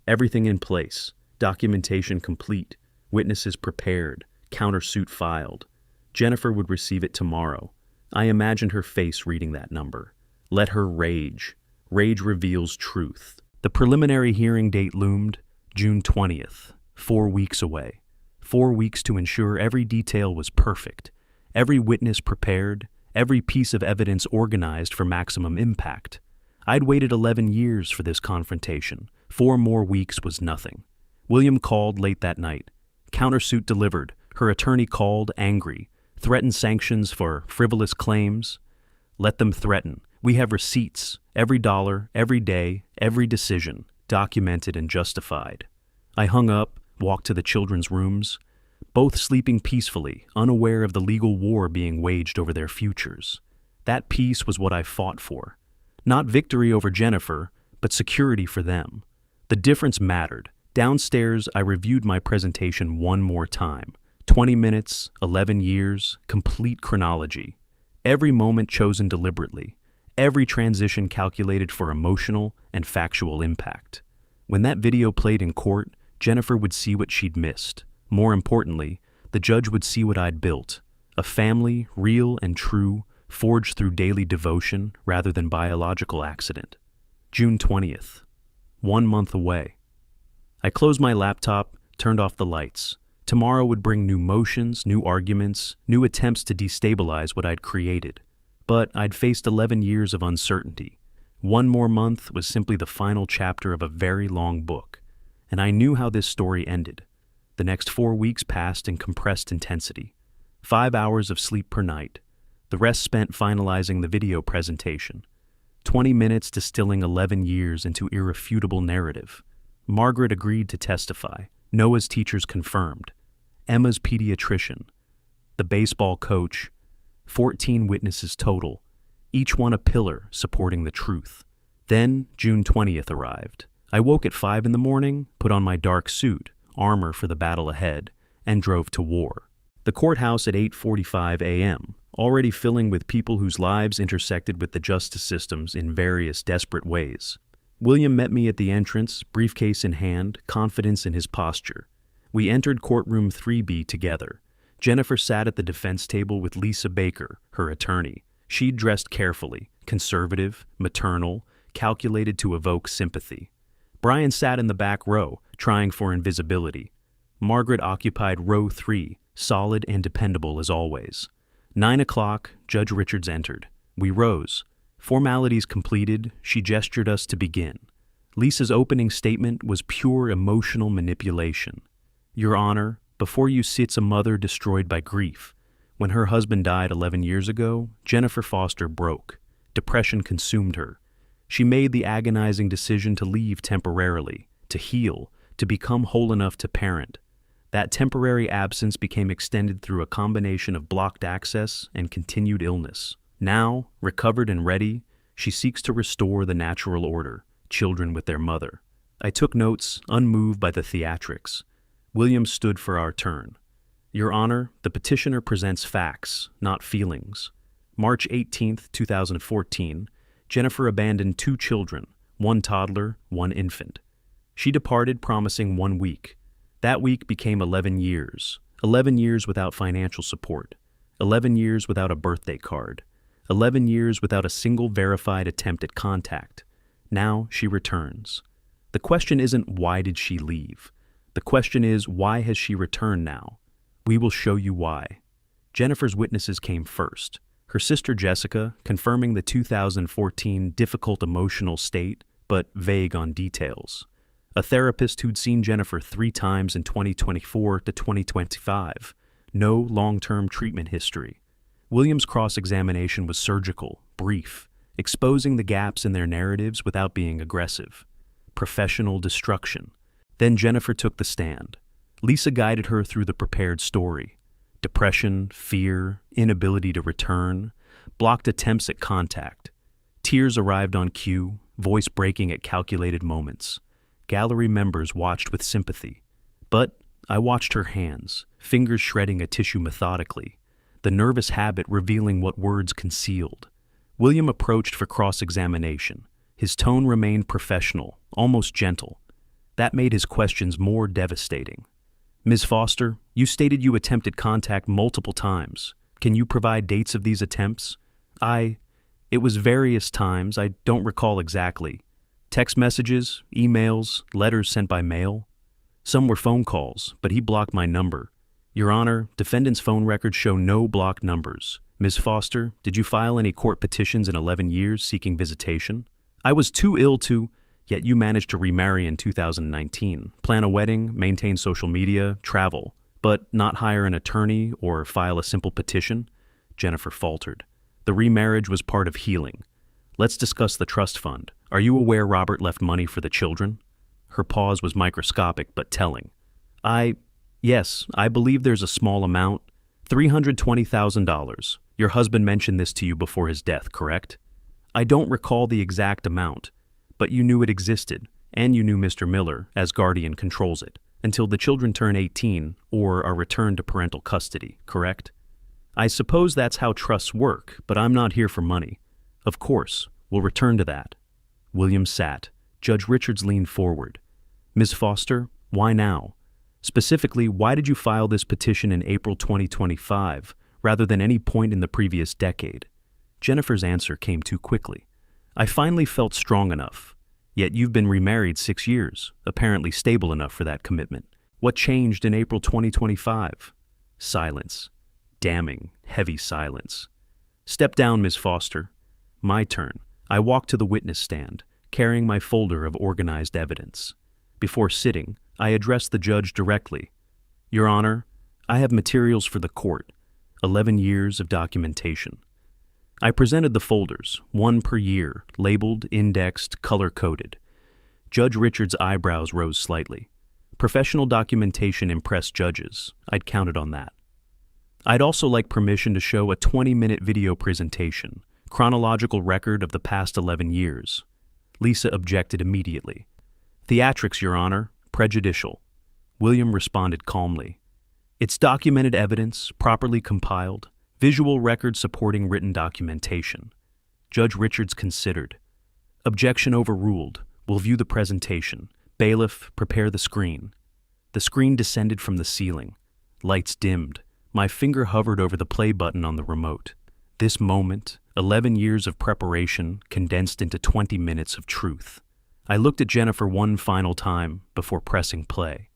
Everything in place. Documentation complete. Witnesses prepared, countersuit filed. Jennifer would receive it tomorrow. I imagined her face reading that number. Let her rage. Rage reveals truth. The preliminary hearing date loomed, June 20th, 4 weeks away. 4 weeks to ensure every detail was perfect, every witness prepared, every piece of evidence organized for maximum impact. I'd waited 11 years for this confrontation. 4 more weeks was nothing. William called late that night. Countersuit delivered. Her attorney called, angry. Threatened sanctions for frivolous claims. Let them threaten. We have receipts. Every dollar, every day, every decision, documented and justified. I hung up, walked to the children's rooms, both sleeping peacefully, unaware of the legal war being waged over their futures. That peace was what I fought for. Not victory over Jennifer, but security for them. The difference mattered. Downstairs, I reviewed my presentation one more time. 20 minutes, 11 years, complete chronology. Every moment chosen deliberately. Every transition calculated for emotional and factual impact. When that video played in court, Jennifer would see what she'd missed. More importantly, the judge would see what I'd built. A family, real and true, forged through daily devotion rather than biological accident. June 20th. 1 month away. I closed my laptop, turned off the lights. Tomorrow would bring new motions, new arguments, new attempts to destabilize what I'd created. But I'd faced 11 years of uncertainty. One more month was simply the final chapter of a very long book, and I knew how this story ended. The next 4 weeks passed in compressed intensity. 5 hours of sleep per night. The rest spent finalizing the video presentation. 20 minutes distilling 11 years into irrefutable narrative. Margaret agreed to testify. Noah's teachers confirmed. Emma's pediatrician. The baseball coach. 14 witnesses total, each one a pillar supporting the truth. Then June 20th arrived. I woke at 5 in the morning, put on my dark suit, armor for the battle ahead, and drove to war. The courthouse at 8:45 a.m., already filling with people whose lives intersected with the justice systems in various desperate ways. William met me at the entrance, briefcase in hand, confidence in his posture. We entered courtroom 3B together. Jennifer sat at the defense table with Lisa Baker, her attorney. She'd dressed carefully, conservative, maternal, calculated to evoke sympathy. Brian sat in the back row, trying for invisibility. Margaret occupied row 3, solid and dependable as always. 9 o'clock, Judge Richards entered. We rose. Formalities completed, she gestured us to begin. Lisa's opening statement was pure emotional manipulation. Your Honor, before you sits a mother destroyed by grief. When her husband died 11 years ago, Jennifer Foster broke. Depression consumed her. She made the agonizing decision to leave temporarily, to heal, to become whole enough to parent. That temporary absence became extended through a combination of blocked access and continued illness. Now, recovered and ready, she seeks to restore the natural order, children with their mother. I took notes, unmoved by the theatrics. William stood for our turn. Your Honor, the petitioner presents facts, not feelings. March 18, 2014, Jennifer abandoned 2 children, 1 toddler, 1 infant. She departed promising 1 week. That week became 11 years. 11 years without financial support. 11 years without a birthday card. 11 years without a single verified attempt at contact. Now she returns. The question isn't why did she leave? The question is, why has she returned now? We will show you why. Jennifer's witnesses came first. Her sister Jessica, confirming the 2014 difficult emotional state, but vague on details. A therapist who'd seen Jennifer 3 times in 2024 to 2025. No long-term treatment history. William's cross-examination was surgical, brief, exposing the gaps in their narratives without being aggressive. Professional destruction. Then Jennifer took the stand. Lisa guided her through the prepared story. Depression, fear, inability to return, blocked attempts at contact. Tears arrived on cue, voice breaking at calculated moments. Gallery members watched with sympathy. But I watched her hands, fingers shredding a tissue methodically, the nervous habit revealing what words concealed. William approached for cross-examination. His tone remained professional, almost gentle. That made his questions more devastating. Ms. Foster, you stated you attempted contact multiple times. Can you provide dates of these attempts? It was various times, I don't recall exactly. Text messages, emails, letters sent by mail. Some were phone calls, but he blocked my number. Your Honor, defendant's phone records show no blocked numbers. Ms. Foster, did you file any court petitions in 11 years seeking visitation? I was too ill to... Yet you managed to remarry in 2019, plan a wedding, maintain social media, travel, but not hire an attorney or file a simple petition? Jennifer faltered. The remarriage was part of healing. Let's discuss the trust fund. Are you aware Robert left money for the children? Her pause was microscopic but telling. Yes, I believe there's a small amount. $320,000. Your husband mentioned this to you before his death, correct? I don't recall the exact amount. But you knew it existed, and you knew Mr. Miller, as guardian, controls it, until the children turn 18 or are returned to parental custody, correct? I suppose that's how trusts work, but I'm not here for money. Of course, we'll return to that. William sat. Judge Richards leaned forward. Ms. Foster, why now? Specifically, why did you file this petition in April 2025, rather than any point in the previous decade? Jennifer's answer came too quickly. I finally felt strong enough. Yet you've been remarried 6 years, apparently stable enough for that commitment. What changed in April 2025? Silence. Damning, heavy silence. Step down, Miss Foster. My turn. I walked to the witness stand, carrying my folder of organized evidence. Before sitting, I addressed the judge directly. Your Honor, I have materials for the court, 11 years of documentation. I presented the folders, one per year, labeled, indexed, color-coded. Judge Richard's eyebrows rose slightly. Professional documentation impressed judges. I'd counted on that. I'd also like permission to show a 20-minute video presentation, chronological record of the past 11 years. Lisa objected immediately. Theatrics, Your Honor, prejudicial. William responded calmly. It's documented evidence, properly compiled, visual record supporting written documentation. Judge Richards considered. Objection overruled. We'll view the presentation. Bailiff, prepare the screen. The screen descended from the ceiling. Lights dimmed. My finger hovered over the play button on the remote. This moment, 11 years of preparation, condensed into 20 minutes of truth. I looked at Jennifer one final time before pressing play.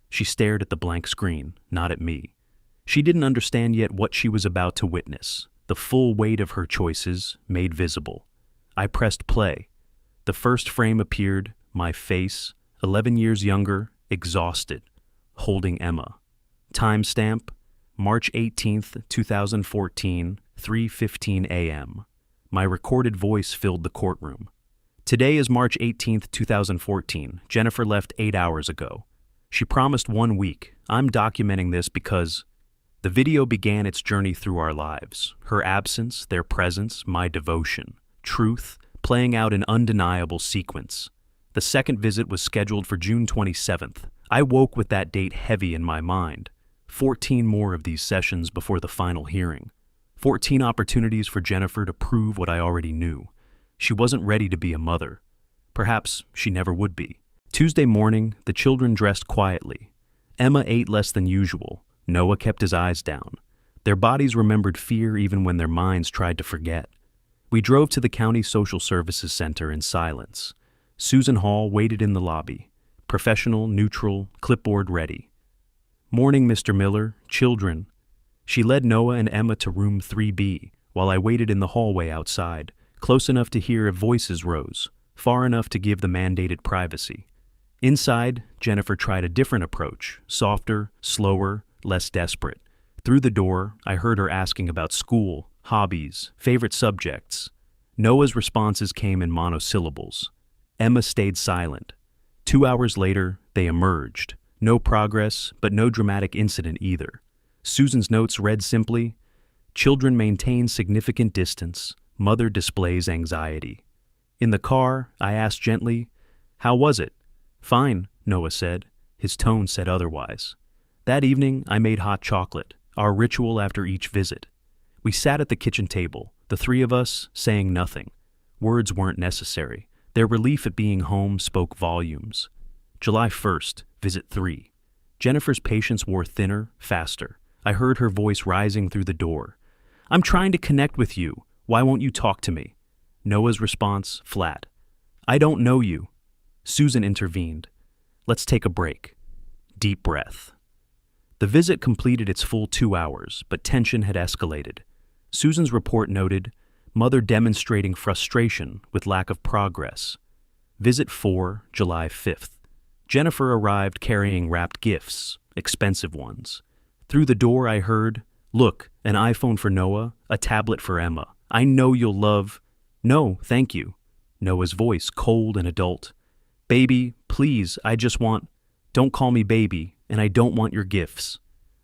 She stared at the blank screen, not at me. She didn't understand yet what she was about to witness, the full weight of her choices made visible. I pressed play. The first frame appeared, my face, 11 years younger, exhausted, holding Emma. Timestamp, March 18th, 2014, 3:15 a.m. My recorded voice filled the courtroom. Today is March 18th, 2014. Jennifer left 8 hours ago. She promised 1 week. I'm documenting this because the video began its journey through our lives. Her absence, their presence, my devotion, truth, playing out in undeniable sequence. The second visit was scheduled for June 27th. I woke with that date heavy in my mind. 14 more of these sessions before the final hearing. 14 opportunities for Jennifer to prove what I already knew. She wasn't ready to be a mother. Perhaps she never would be. Tuesday morning, the children dressed quietly. Emma ate less than usual. Noah kept his eyes down. Their bodies remembered fear even when their minds tried to forget. We drove to the County Social Services Center in silence. Susan Hall waited in the lobby. Professional, neutral, clipboard ready. Morning, Mr. Miller. Children. She led Noah and Emma to room 3B, while I waited in the hallway outside, close enough to hear if voices rose, far enough to give the mandated privacy. Inside, Jennifer tried a different approach, softer, slower, less desperate. Through the door, I heard her asking about school, hobbies, favorite subjects. Noah's responses came in monosyllables. Emma stayed silent. 2 hours later, they emerged. No progress, but no dramatic incident either. Susan's notes read simply, "Children maintain significant distance. Mother displays anxiety." In the car, I asked gently, "How was it?" "Fine," Noah said. His tone said otherwise. That evening, I made hot chocolate, our ritual after each visit. We sat at the kitchen table, the three of us, saying nothing. Words weren't necessary. Their relief at being home spoke volumes. July 1st, visit 3. Jennifer's patience wore thinner, faster. I heard her voice rising through the door. "I'm trying to connect with you. Why won't you talk to me?" Noah's response, flat. "I don't know you." Susan intervened. "Let's take a break." Deep breath. The visit completed its full 2 hours, but tension had escalated. Susan's report noted, mother demonstrating frustration with lack of progress. Visit 4, July 5th. Jennifer arrived carrying wrapped gifts, expensive ones. Through the door I heard, "Look, an iPhone for Noah, a tablet for Emma. I know you'll love—" "No, thank you." Noah's voice, cold and adult. "Baby, please, I just want—" "Don't call me baby, and I don't want your gifts."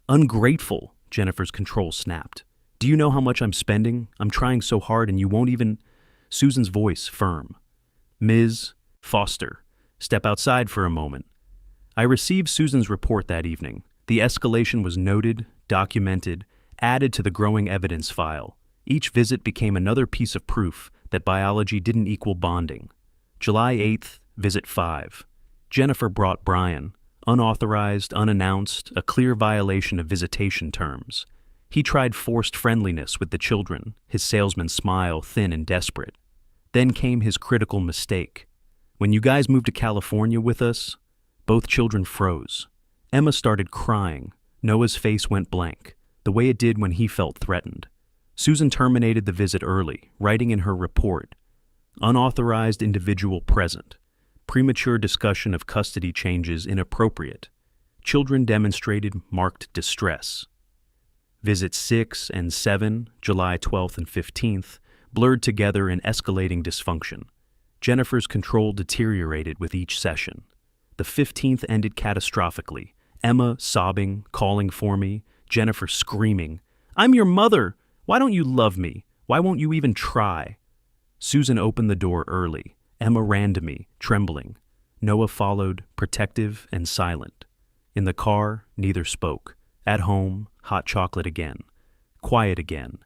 "Ungrateful," Jennifer's control snapped. "Do you know how much I'm spending? I'm trying so hard and you won't even—" Susan's voice, firm. "Ms. Foster, step outside for a moment." I received Susan's report that evening. The escalation was noted, documented, added to the growing evidence file. Each visit became another piece of proof that biology didn't equal bonding. July 8th, visit 5. Jennifer brought Brian, unauthorized, unannounced, a clear violation of visitation terms. He tried forced friendliness with the children, his salesman's smile thin and desperate. Then came his critical mistake. "When you guys moved to California with us," both children froze. Emma started crying. Noah's face went blank, the way it did when he felt threatened. Susan terminated the visit early, writing in her report, "Unauthorized individual present. Premature discussion of custody changes inappropriate. Children demonstrated marked distress." Visits 6 and 7, July 12th and 15th, blurred together in escalating dysfunction. Jennifer's control deteriorated with each session. The 15th ended catastrophically. Emma sobbing, calling for me. Jennifer screaming, "I'm your mother! Why don't you love me? Why won't you even try?" Susan opened the door early. Emma ran to me, trembling. Noah followed, protective and silent. In the car, neither spoke. At home, hot chocolate again. Quiet again.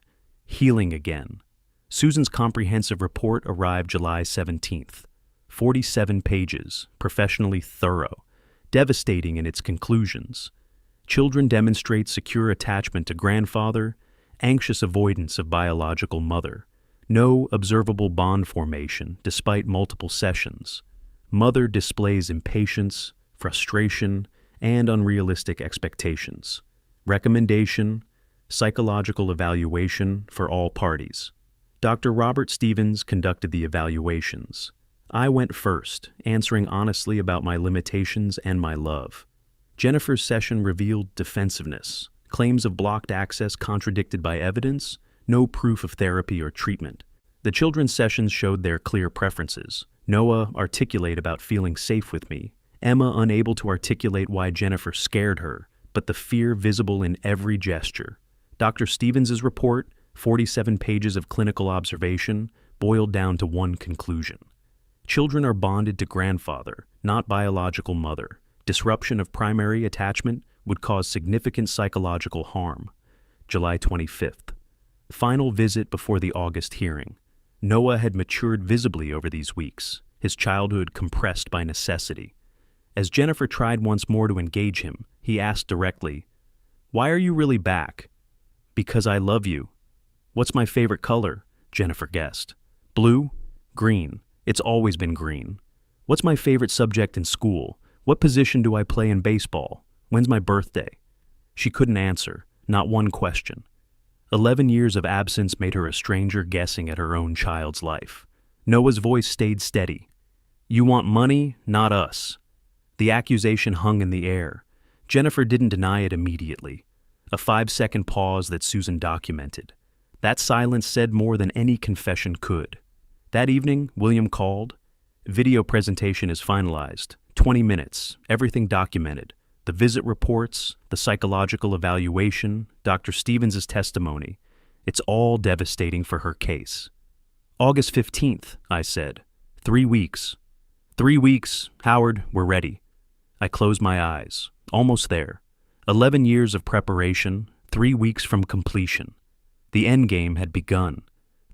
Healing again. Susan's comprehensive report arrived July 17th. 47 pages, professionally thorough, devastating in its conclusions. Children demonstrate secure attachment to grandfather, anxious avoidance of biological mother. No observable bond formation despite multiple sessions. Mother displays impatience, frustration, and unrealistic expectations. Recommendation: psychological evaluation for all parties. Dr. Robert Stevens conducted the evaluations. I went first, answering honestly about my limitations and my love. Jennifer's session revealed defensiveness, claims of blocked access contradicted by evidence, no proof of therapy or treatment. The children's sessions showed their clear preferences. Noah articulate about feeling safe with me. Emma unable to articulate why Jennifer scared her, but the fear visible in every gesture. Dr. Stevens's report, 47 pages of clinical observation, boiled down to one conclusion. Children are bonded to grandfather, not biological mother. Disruption of primary attachment would cause significant psychological harm. July 25th. Final visit before the August hearing. Noah had matured visibly over these weeks, his childhood compressed by necessity. As Jennifer tried once more to engage him, he asked directly, "Why are you really back?" "Because I love you." "What's my favorite color?" Jennifer guessed. "Blue? Green. It's always been green." "What's my favorite subject in school? What position do I play in baseball? When's my birthday?" She couldn't answer, not one question. 11 years of absence made her a stranger guessing at her own child's life. Noah's voice stayed steady. "You want money, not us." The accusation hung in the air. Jennifer didn't deny it immediately. A 5-second pause that Susan documented. That silence said more than any confession could. That evening, William called. "Video presentation is finalized. 20 minutes, everything documented. The visit reports, the psychological evaluation, Dr. Stevens' testimony. It's all devastating for her case." "August 15th, I said. 3 weeks. 3 weeks, Howard, we're ready." I closed my eyes. Almost there. 11 years of preparation, 3 weeks from completion. The end game had begun.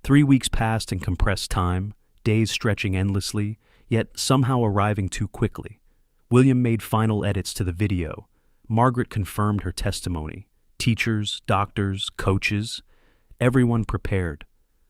3 weeks passed in compressed time, days stretching endlessly, yet somehow arriving too quickly. William made final edits to the video. Margaret confirmed her testimony. Teachers, doctors, coaches, everyone prepared.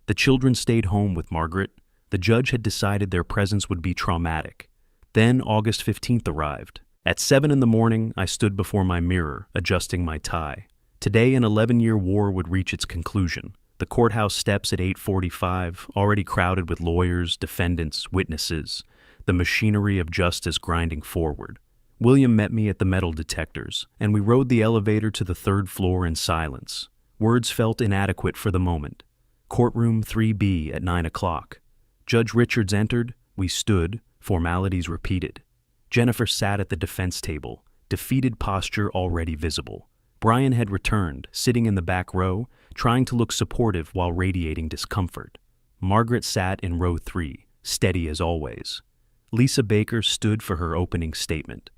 The children stayed home with Margaret. The judge had decided their presence would be traumatic. Then August 15th arrived. At 7 in the morning, I stood before my mirror, adjusting my tie. Today, an 11-year war would reach its conclusion. The courthouse steps at 8:45, already crowded with lawyers, defendants, witnesses. The machinery of justice grinding forward. William met me at the metal detectors, and we rode the elevator to the 3rd floor in silence. Words felt inadequate for the moment. Courtroom 3B at 9 o'clock. Judge Richards entered. We stood, formalities repeated. Jennifer sat at the defense table, defeated posture already visible. Brian had returned, sitting in the back row, trying to look supportive while radiating discomfort. Margaret sat in row 3, steady as always. Lisa Baker stood for her opening statement.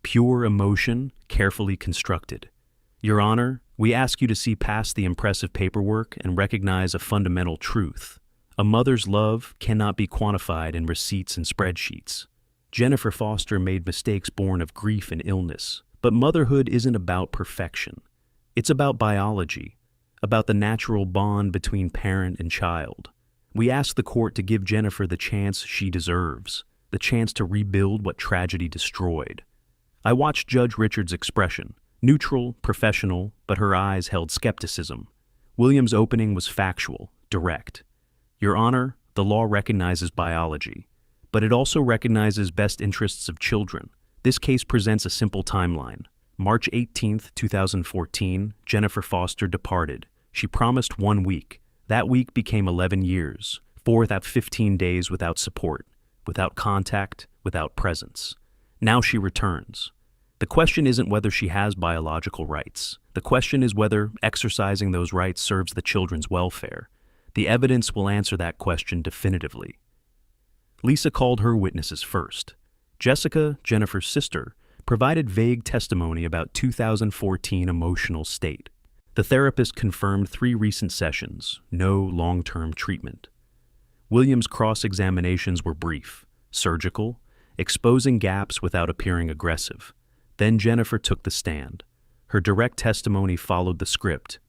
Pure emotion, carefully constructed. "Your Honor, we ask you to see past the impressive paperwork and recognize a fundamental truth. A mother's love cannot be quantified in receipts and spreadsheets. Jennifer Foster made mistakes born of grief and illness, but motherhood isn't about perfection. It's about biology, about the natural bond between parent and child. We ask the court to give Jennifer the chance she deserves, the chance to rebuild what tragedy destroyed." I watched Judge Richards' expression, neutral, professional, but her eyes held skepticism. William's opening was factual, direct. Your Honor, the law recognizes biology, but it also recognizes best interests of children. This case presents a simple timeline. March 18th, 2014, Jennifer Foster departed. She promised 1 week. That week became 11 years, 4 without 15 days without support, without contact, without presence. Now she returns. The question isn't whether she has biological rights. The question is whether exercising those rights serves the children's welfare. The evidence will answer that question definitively. Lisa called her witnesses first. Jessica, Jennifer's sister, provided vague testimony about 2014 emotional state. The therapist confirmed 3 recent sessions, no long-term treatment. William's cross-examinations were brief, surgical, exposing gaps without appearing aggressive. Then Jennifer took the stand. Her direct testimony followed the script.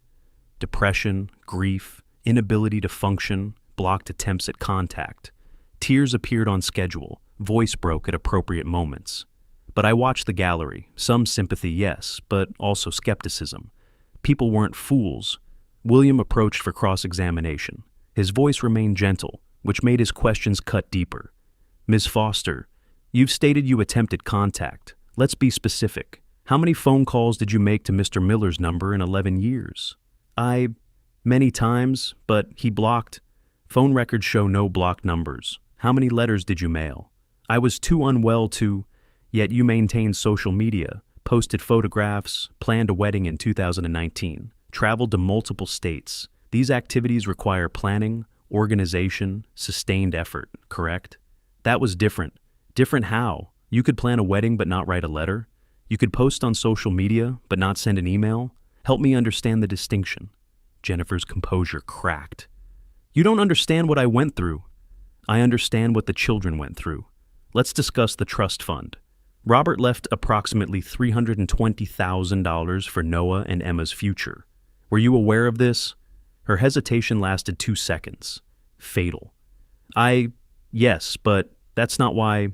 Depression, grief, inability to function, blocked attempts at contact. Tears appeared on schedule, voice broke at appropriate moments. But I watched the gallery, some sympathy, yes, but also skepticism. People weren't fools. William approached for cross-examination. His voice remained gentle, which made his questions cut deeper. Ms. Foster, you've stated you attempted contact. Let's be specific. How many phone calls did you make to Mr. Miller's number in 11 years? Many times, but he blocked. Phone records show no blocked numbers. How many letters did you mail? I was too unwell to, yet you maintained social media, posted photographs, planned a wedding in 2019, traveled to multiple states. These activities require planning, organization, sustained effort, correct? That was different. Different how? You could plan a wedding but not write a letter? You could post on social media but not send an email? Help me understand the distinction. Jennifer's composure cracked. You don't understand what I went through. I understand what the children went through. Let's discuss the trust fund. Robert left approximately $320,000 for Noah and Emma's future. Were you aware of this? Her hesitation lasted 2 seconds. Fatal. Yes, but that's not why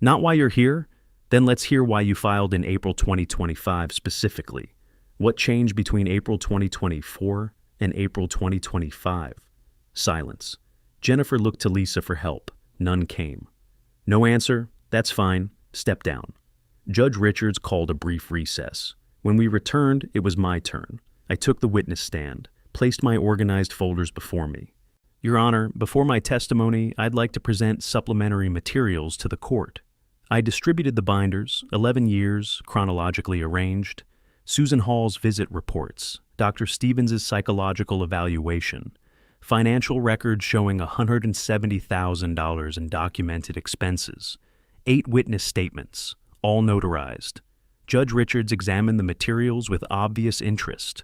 you're here? Then let's hear why you filed in April 2025 specifically. What changed between April 2024 and April 2025? Silence. Jennifer looked to Lisa for help. None came. No answer? That's fine. Step down. Judge Richards called a brief recess. When we returned, it was my turn. I took the witness stand, placed my organized folders before me. Your Honor, before my testimony, I'd like to present supplementary materials to the court. I distributed the binders, 11 years, chronologically arranged, Susan Hall's visit reports, Dr. Stevens' psychological evaluation, financial records showing $170,000 in documented expenses, 8 witness statements, all notarized. Judge Richards examined the materials with obvious interest.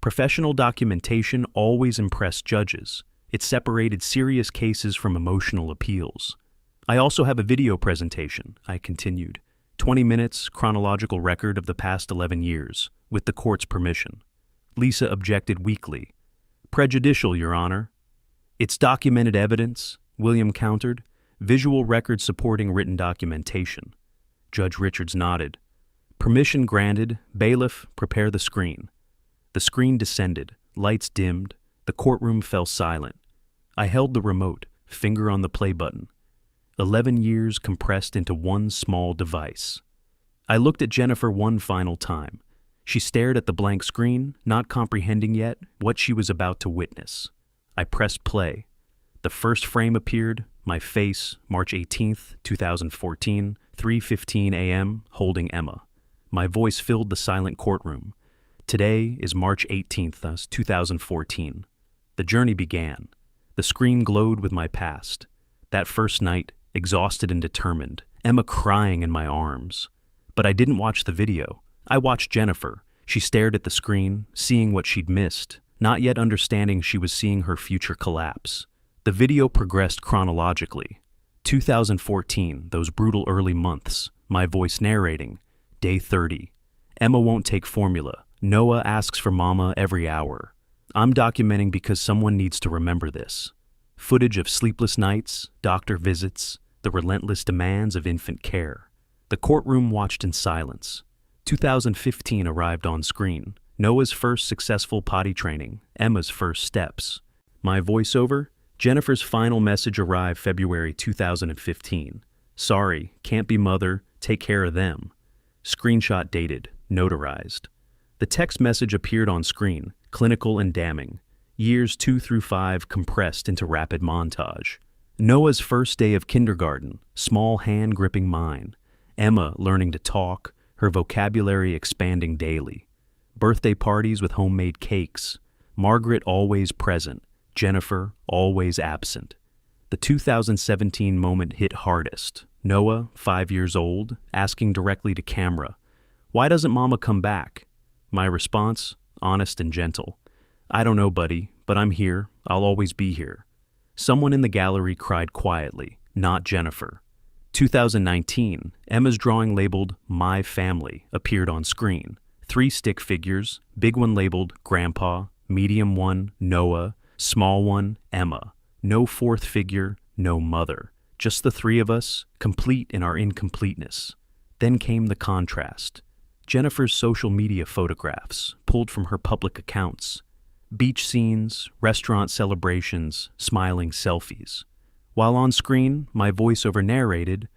Professional documentation always impressed judges. It separated serious cases from emotional appeals. I also have a video presentation, I continued. 20 minutes, chronological record of the past 11 years, with the court's permission. Lisa objected weakly. Prejudicial, Your Honor. It's documented evidence, William countered. Visual record supporting written documentation. Judge Richards nodded. Permission granted. Bailiff, prepare the screen. The screen descended. Lights dimmed. The courtroom fell silent. I held the remote, finger on the play button. 11 years compressed into one small device. I looked at Jennifer one final time. She stared at the blank screen, not comprehending yet what she was about to witness. I pressed play. The first frame appeared, my face, March 18th, 2014, 3:15 a.m., holding Emma. My voice filled the silent courtroom. Today is March 18th, 2014. The journey began. The screen glowed with my past. That first night, exhausted and determined, Emma crying in my arms. But I didn't watch the video. I watched Jennifer. She stared at the screen, seeing what she'd missed, not yet understanding she was seeing her future collapse. The video progressed chronologically. 2014, those brutal early months, my voice narrating. Day 30. Emma won't take formula. Noah asks for mama every hour. I'm documenting because someone needs to remember this. Footage of sleepless nights, doctor visits, the relentless demands of infant care. The courtroom watched in silence. 2015 arrived on screen. Noah's first successful potty training, Emma's first steps. My voiceover, Jennifer's final message arrived February 2015. Sorry, can't be mother, take care of them. Screenshot dated, notarized. The text message appeared on screen, clinical and damning. Years 2 through 5 compressed into rapid montage. Noah's first day of kindergarten, small hand gripping mine. Emma learning to talk, her vocabulary expanding daily. Birthday parties with homemade cakes. Margaret always present, Jennifer always absent. The 2017 moment hit hardest. Noah, 5 years old, asking directly to camera, "Why doesn't Mama come back?" My response, honest and gentle, "I don't know, buddy, but I'm here. I'll always be here." Someone in the gallery cried quietly, not Jennifer. 2019, Emma's drawing labeled "My Family" appeared on screen. 3 stick figures, big one labeled Grandpa, medium one Noah, small one Emma. No fourth figure, no mother. Just the 3 of us, complete in our incompleteness. Then came the contrast. Jennifer's social media photographs, pulled from her public accounts. Beach scenes, restaurant celebrations, smiling selfies. While on screen, my voiceover narrated,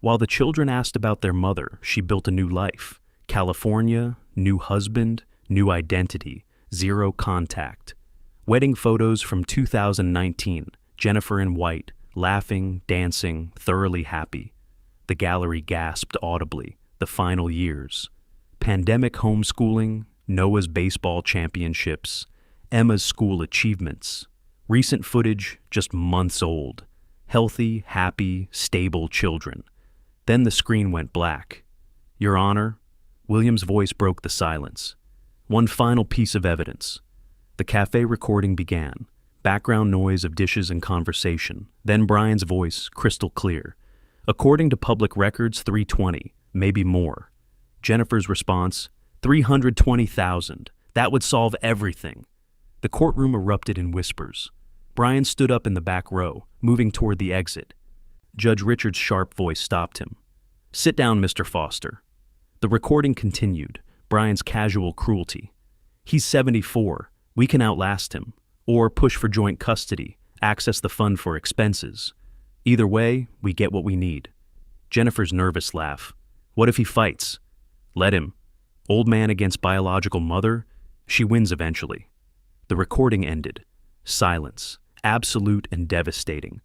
while the children asked about their mother, she built a new life. California, new husband, new identity, 0 contact. Wedding photos from 2019, Jennifer in white, laughing, dancing, thoroughly happy. The gallery gasped audibly, the final years. Pandemic homeschooling, Noah's baseball championships, Emma's school achievements. Recent footage just months old. Healthy, happy, stable children. Then the screen went black. Your Honor, William's voice broke the silence. One final piece of evidence. The cafe recording began. Background noise of dishes and conversation. Then Brian's voice, crystal clear. According to public records, 320, maybe more. Jennifer's response, 320,000. That would solve everything. The courtroom erupted in whispers. Brian stood up in the back row, moving toward the exit. Judge Richard's sharp voice stopped him. Sit down, Mr. Foster. The recording continued, Brian's casual cruelty. He's 74. We can outlast him. Or push for joint custody, access the fund for expenses. Either way, we get what we need. Jennifer's nervous laugh. What if he fights? Let him. Old man against biological mother? She wins eventually. The recording ended. Silence, absolute and devastating.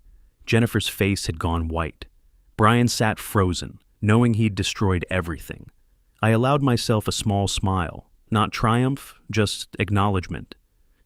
Jennifer's face had gone white. Brian sat frozen, knowing he'd destroyed everything. I allowed myself a small smile, not triumph, just acknowledgement.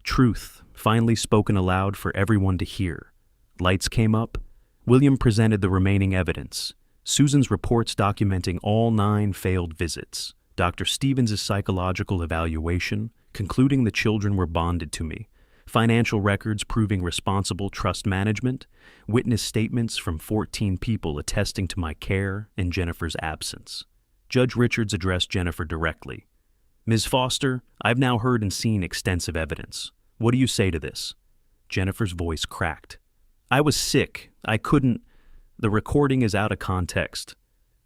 Truth, finally spoken aloud for everyone to hear. Lights came up. William presented the remaining evidence. Susan's reports documenting all 9 failed visits. Dr. Stevens' psychological evaluation, concluding the children were bonded to me. Financial records proving responsible trust management. Witness statements from 14 people attesting to my care in Jennifer's absence. Judge Richards addressed Jennifer directly. Ms. Foster, I've now heard and seen extensive evidence. What do you say to this? Jennifer's voice cracked. I was sick. I couldn't. The recording is out of context.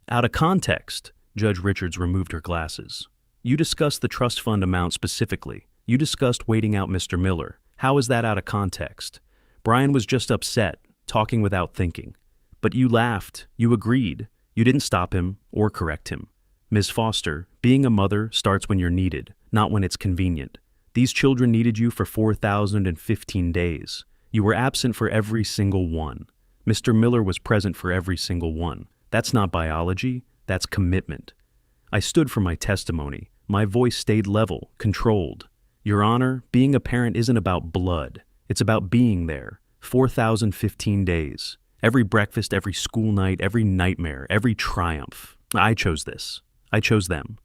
Out of context? Judge Richards removed her glasses. You discussed the trust fund amount specifically. You discussed waiting out Mr. Miller. How is that out of context? Brian was just upset, talking without thinking. But you laughed. You agreed. You didn't stop him or correct him. Ms. Foster, being a mother starts when you're needed, not when it's convenient. These children needed you for 4,015 days. You were absent for every single one. Mr. Miller was present for every single one. That's not biology, that's commitment. I stood for my testimony. My voice stayed level, controlled. Your Honor, being a parent isn't about blood. It's about being there. 4,015 days. Every breakfast, every school night, every nightmare, every triumph. I chose this. I chose them.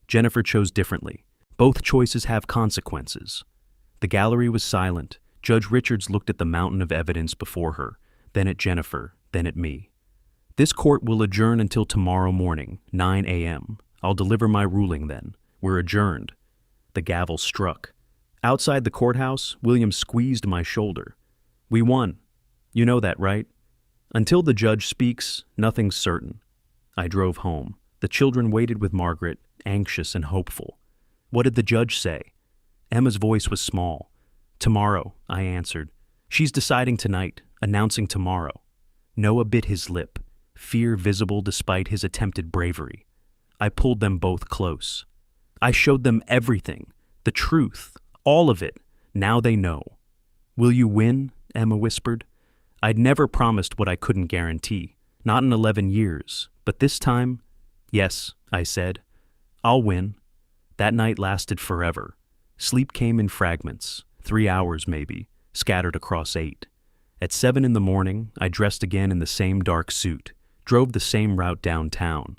Jennifer chose differently. Both choices have consequences. The gallery was silent. Judge Richards looked at the mountain of evidence before her, then at Jennifer, then at me. This court will adjourn until tomorrow morning, 9 a.m. I'll deliver my ruling then. We're adjourned. The gavel struck. Outside the courthouse, William squeezed my shoulder. We won. You know that, right? Until the judge speaks, nothing's certain. I drove home. The children waited with Margaret, anxious and hopeful. What did the judge say? Emma's voice was small. Tomorrow, I answered. She's deciding tonight, announcing tomorrow. Noah bit his lip, fear visible despite his attempted bravery. I pulled them both close. I showed them everything, the truth, all of it. Now they know. Will you win? Emma whispered. I'd never promised what I couldn't guarantee, not in 11 years, but this time, yes, I said. I'll win. That night lasted forever. Sleep came in fragments, 3 hours maybe, scattered across 8. At 7 in the morning, I dressed again in the same dark suit, drove the same route downtown.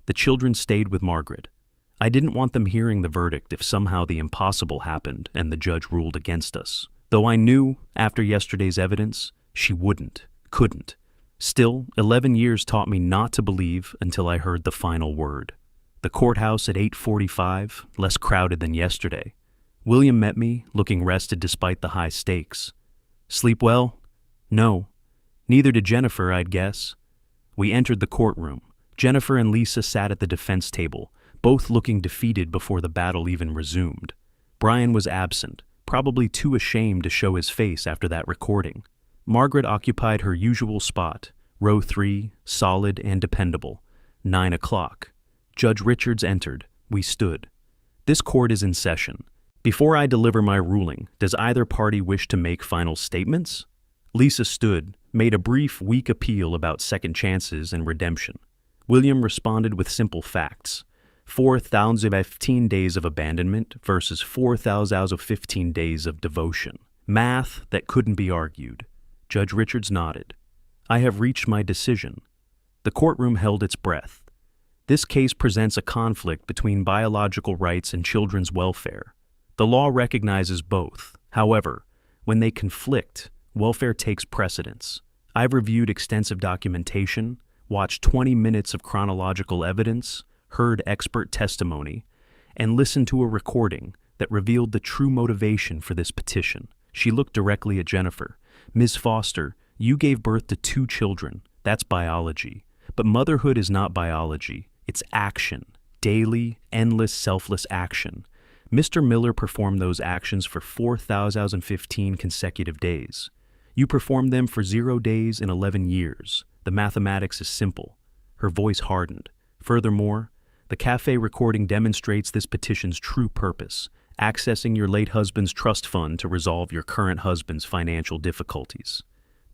The children stayed with Margaret. I didn't want them hearing the verdict if somehow the impossible happened and the judge ruled against us, though I knew, after yesterday's evidence, she couldn't. Still, 11 years taught me not to believe until I heard the final word. The courthouse at 8:45, less crowded than yesterday. William met me, looking rested despite the high stakes. Sleep well? No. Neither did Jennifer, I'd guess. We entered the courtroom. Jennifer and Lisa sat at the defense table, both looking defeated before the battle even resumed. Brian was absent, probably too ashamed to show his face after that recording. Margaret occupied her usual spot, row 3, solid and dependable. 9 o'clock. Judge Richards entered. We stood. This court is in session. Before I deliver my ruling, does either party wish to make final statements? Lisa stood, made a brief, weak appeal about second chances and redemption. William responded with simple facts. 4,015 days of abandonment versus 4,015 days of devotion. Math that couldn't be argued. Judge Richards nodded. I have reached my decision. The courtroom held its breath. This case presents a conflict between biological rights and children's welfare. The law recognizes both. However, when they conflict, welfare takes precedence. I've reviewed extensive documentation, watched 20 minutes of chronological evidence, heard expert testimony, and listened to a recording that revealed the true motivation for this petition. She looked directly at Jennifer. Ms. Foster, you gave birth to 2 children. That's biology. But motherhood is not biology. It's action. Daily, endless, selfless action. Mr. Miller performed those actions for 4,015 consecutive days. You performed them for 0 days in 11 years. The mathematics is simple. Her voice hardened. Furthermore, the cafe recording demonstrates this petition's true purpose, accessing your late husband's trust fund to resolve your current husband's financial difficulties.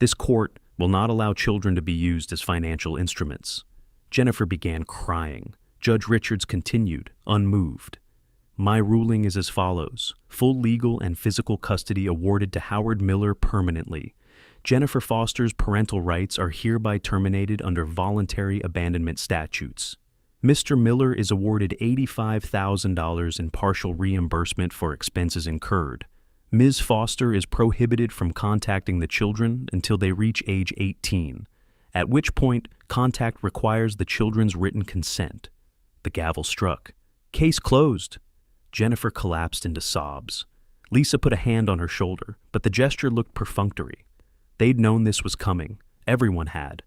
This court will not allow children to be used as financial instruments. Jennifer began crying. Judge Richards continued, unmoved. My ruling is as follows. Full legal and physical custody awarded to Howard Miller permanently. Jennifer Foster's parental rights are hereby terminated under voluntary abandonment statutes. Mr. Miller is awarded $85,000 in partial reimbursement for expenses incurred. Ms. Foster is prohibited from contacting the children until they reach age 18, at which point contact requires the children's written consent. The gavel struck. Case closed. Jennifer collapsed into sobs. Lisa put a hand on her shoulder, but the gesture looked perfunctory. They'd known this was coming. Everyone had.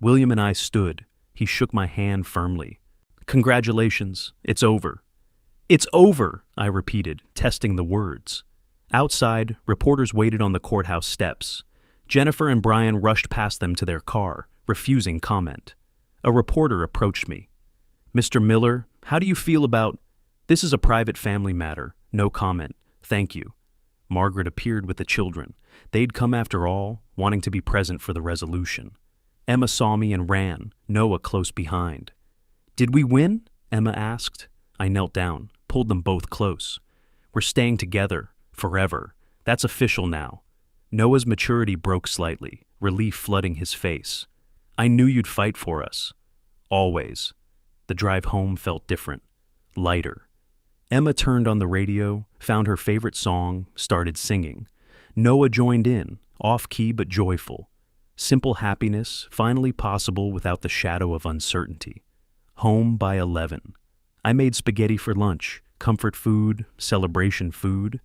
William and I stood. He shook my hand firmly. Congratulations. It's over. It's over, I repeated, testing the words. Outside, reporters waited on the courthouse steps. Jennifer and Brian rushed past them to their car, refusing comment. A reporter approached me. Mr. Miller, how do you feel about... This is a private family matter. No comment. Thank you. Margaret appeared with the children. They'd come after all, wanting to be present for the resolution. Emma saw me and ran, Noah close behind. Did we win? Emma asked. I knelt down, pulled them both close. We're staying together, forever. That's official now. Noah's maturity broke slightly, relief flooding his face. I knew you'd fight for us. Always. The drive home felt different, lighter. Emma turned on the radio, found her favorite song, started singing. Noah joined in, off-key but joyful. Simple happiness, finally possible without the shadow of uncertainty. Home by 11. I made spaghetti for lunch, comfort food, celebration food.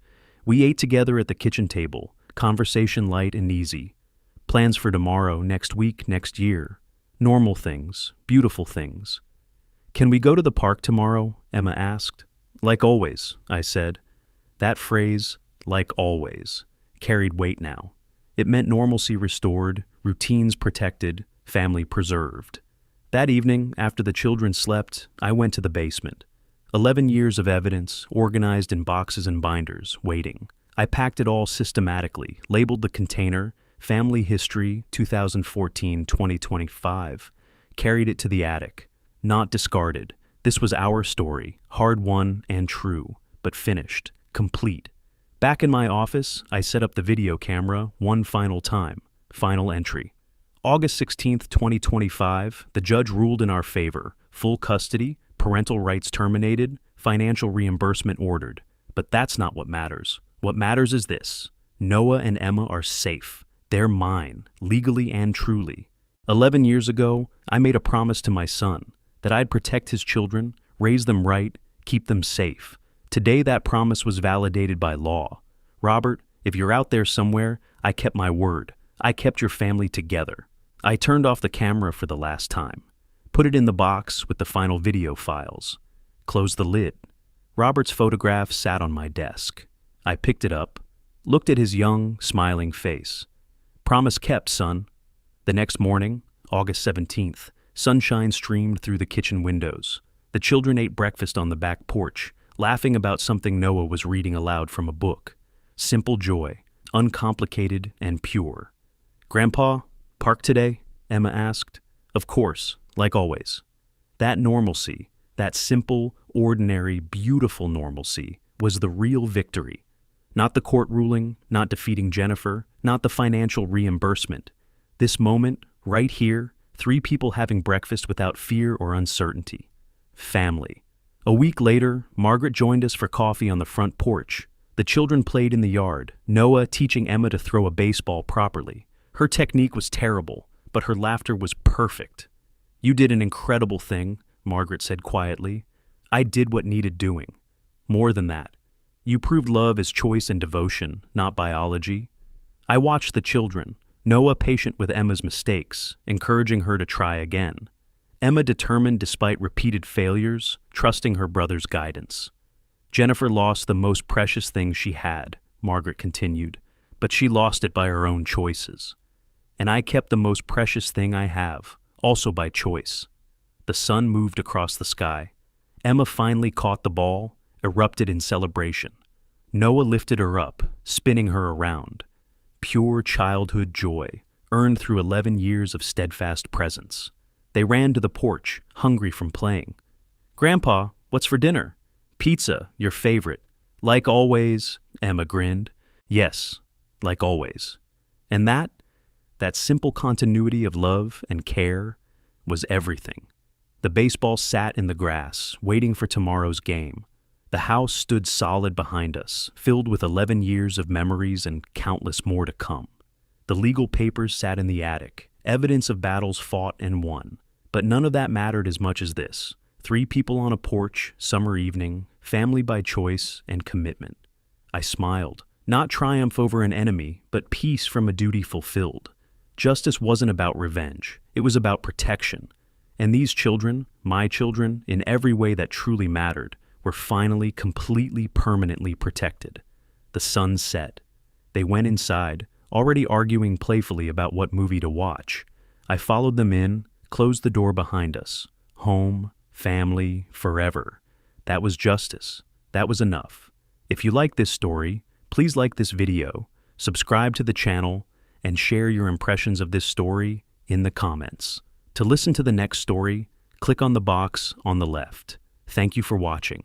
We ate together at the kitchen table, conversation light and easy. Plans for tomorrow, next week, next year. Normal things, beautiful things. Can we go to the park tomorrow? Emma asked. Like always, I said. That phrase, like always, carried weight now. It meant normalcy restored, routines protected, family preserved. That evening, after the children slept, I went to the basement. 11 years of evidence, organized in boxes and binders, waiting. I packed it all systematically, labeled the container, Family History 2014-2025, carried it to the attic. Not discarded. This was our story, hard-won and true, but finished, complete. Back in my office, I set up the video camera one final time. Final entry. August 16th, 2025, the judge ruled in our favor. Full custody, parental rights terminated, financial reimbursement ordered. But that's not what matters. What matters is this. Noah and Emma are safe. They're mine, legally and truly. 11 years ago, I made a promise to my son that I'd protect his children, raise them right, keep them safe. Today that promise was validated by law. Robert, if you're out there somewhere, I kept my word. I kept your family together. I turned off the camera for the last time. Put it in the box with the final video files. Closed the lid. Robert's photograph sat on my desk. I picked it up, looked at his young, smiling face. Promise kept, son. The next morning, August 17th, sunshine streamed through the kitchen windows. The children ate breakfast on the back porch, laughing about something Noah was reading aloud from a book. Simple joy, uncomplicated and pure. Grandpa, park today? Emma asked. Of course, like always. That normalcy, that simple, ordinary, beautiful normalcy, was the real victory. Not the court ruling, not defeating Jennifer, not the financial reimbursement. This moment, right here, 3 people having breakfast without fear or uncertainty. Family. A week later, Margaret joined us for coffee on the front porch. The children played in the yard, Noah teaching Emma to throw a baseball properly. Her technique was terrible, but her laughter was perfect. You did an incredible thing, Margaret said quietly. I did what needed doing. More than that. You proved love is choice and devotion, not biology. I watched the children, Noah patient with Emma's mistakes, encouraging her to try again. Emma determined despite repeated failures, trusting her brother's guidance. Jennifer lost the most precious thing she had, Margaret continued, but she lost it by her own choices. And I kept the most precious thing I have, also by choice. The sun moved across the sky. Emma finally caught the ball, erupted in celebration. Noah lifted her up, spinning her around. Pure childhood joy, earned through 11 years of steadfast presence. They ran to the porch, hungry from playing. Grandpa, what's for dinner? Pizza, your favorite. Like always, Emma grinned. Yes, like always. And that simple continuity of love and care was everything. The baseball sat in the grass, waiting for tomorrow's game. The house stood solid behind us, filled with 11 years of memories and countless more to come. The legal papers sat in the attic, evidence of battles fought and won. But none of that mattered as much as this. 3 people on a porch, summer evening, family by choice, and commitment. I smiled. Not triumph over an enemy, but peace from a duty fulfilled. Justice wasn't about revenge. It was about protection. And these children, my children, in every way that truly mattered, were finally completely permanently protected. The sun set. They went inside, already arguing playfully about what movie to watch. I followed them in, closed the door behind us. Home, family, forever. That was justice. That was enough. If you like this story, please like this video, subscribe to the channel, and share your impressions of this story in the comments. To listen to the next story, click on the box on the left. Thank you for watching.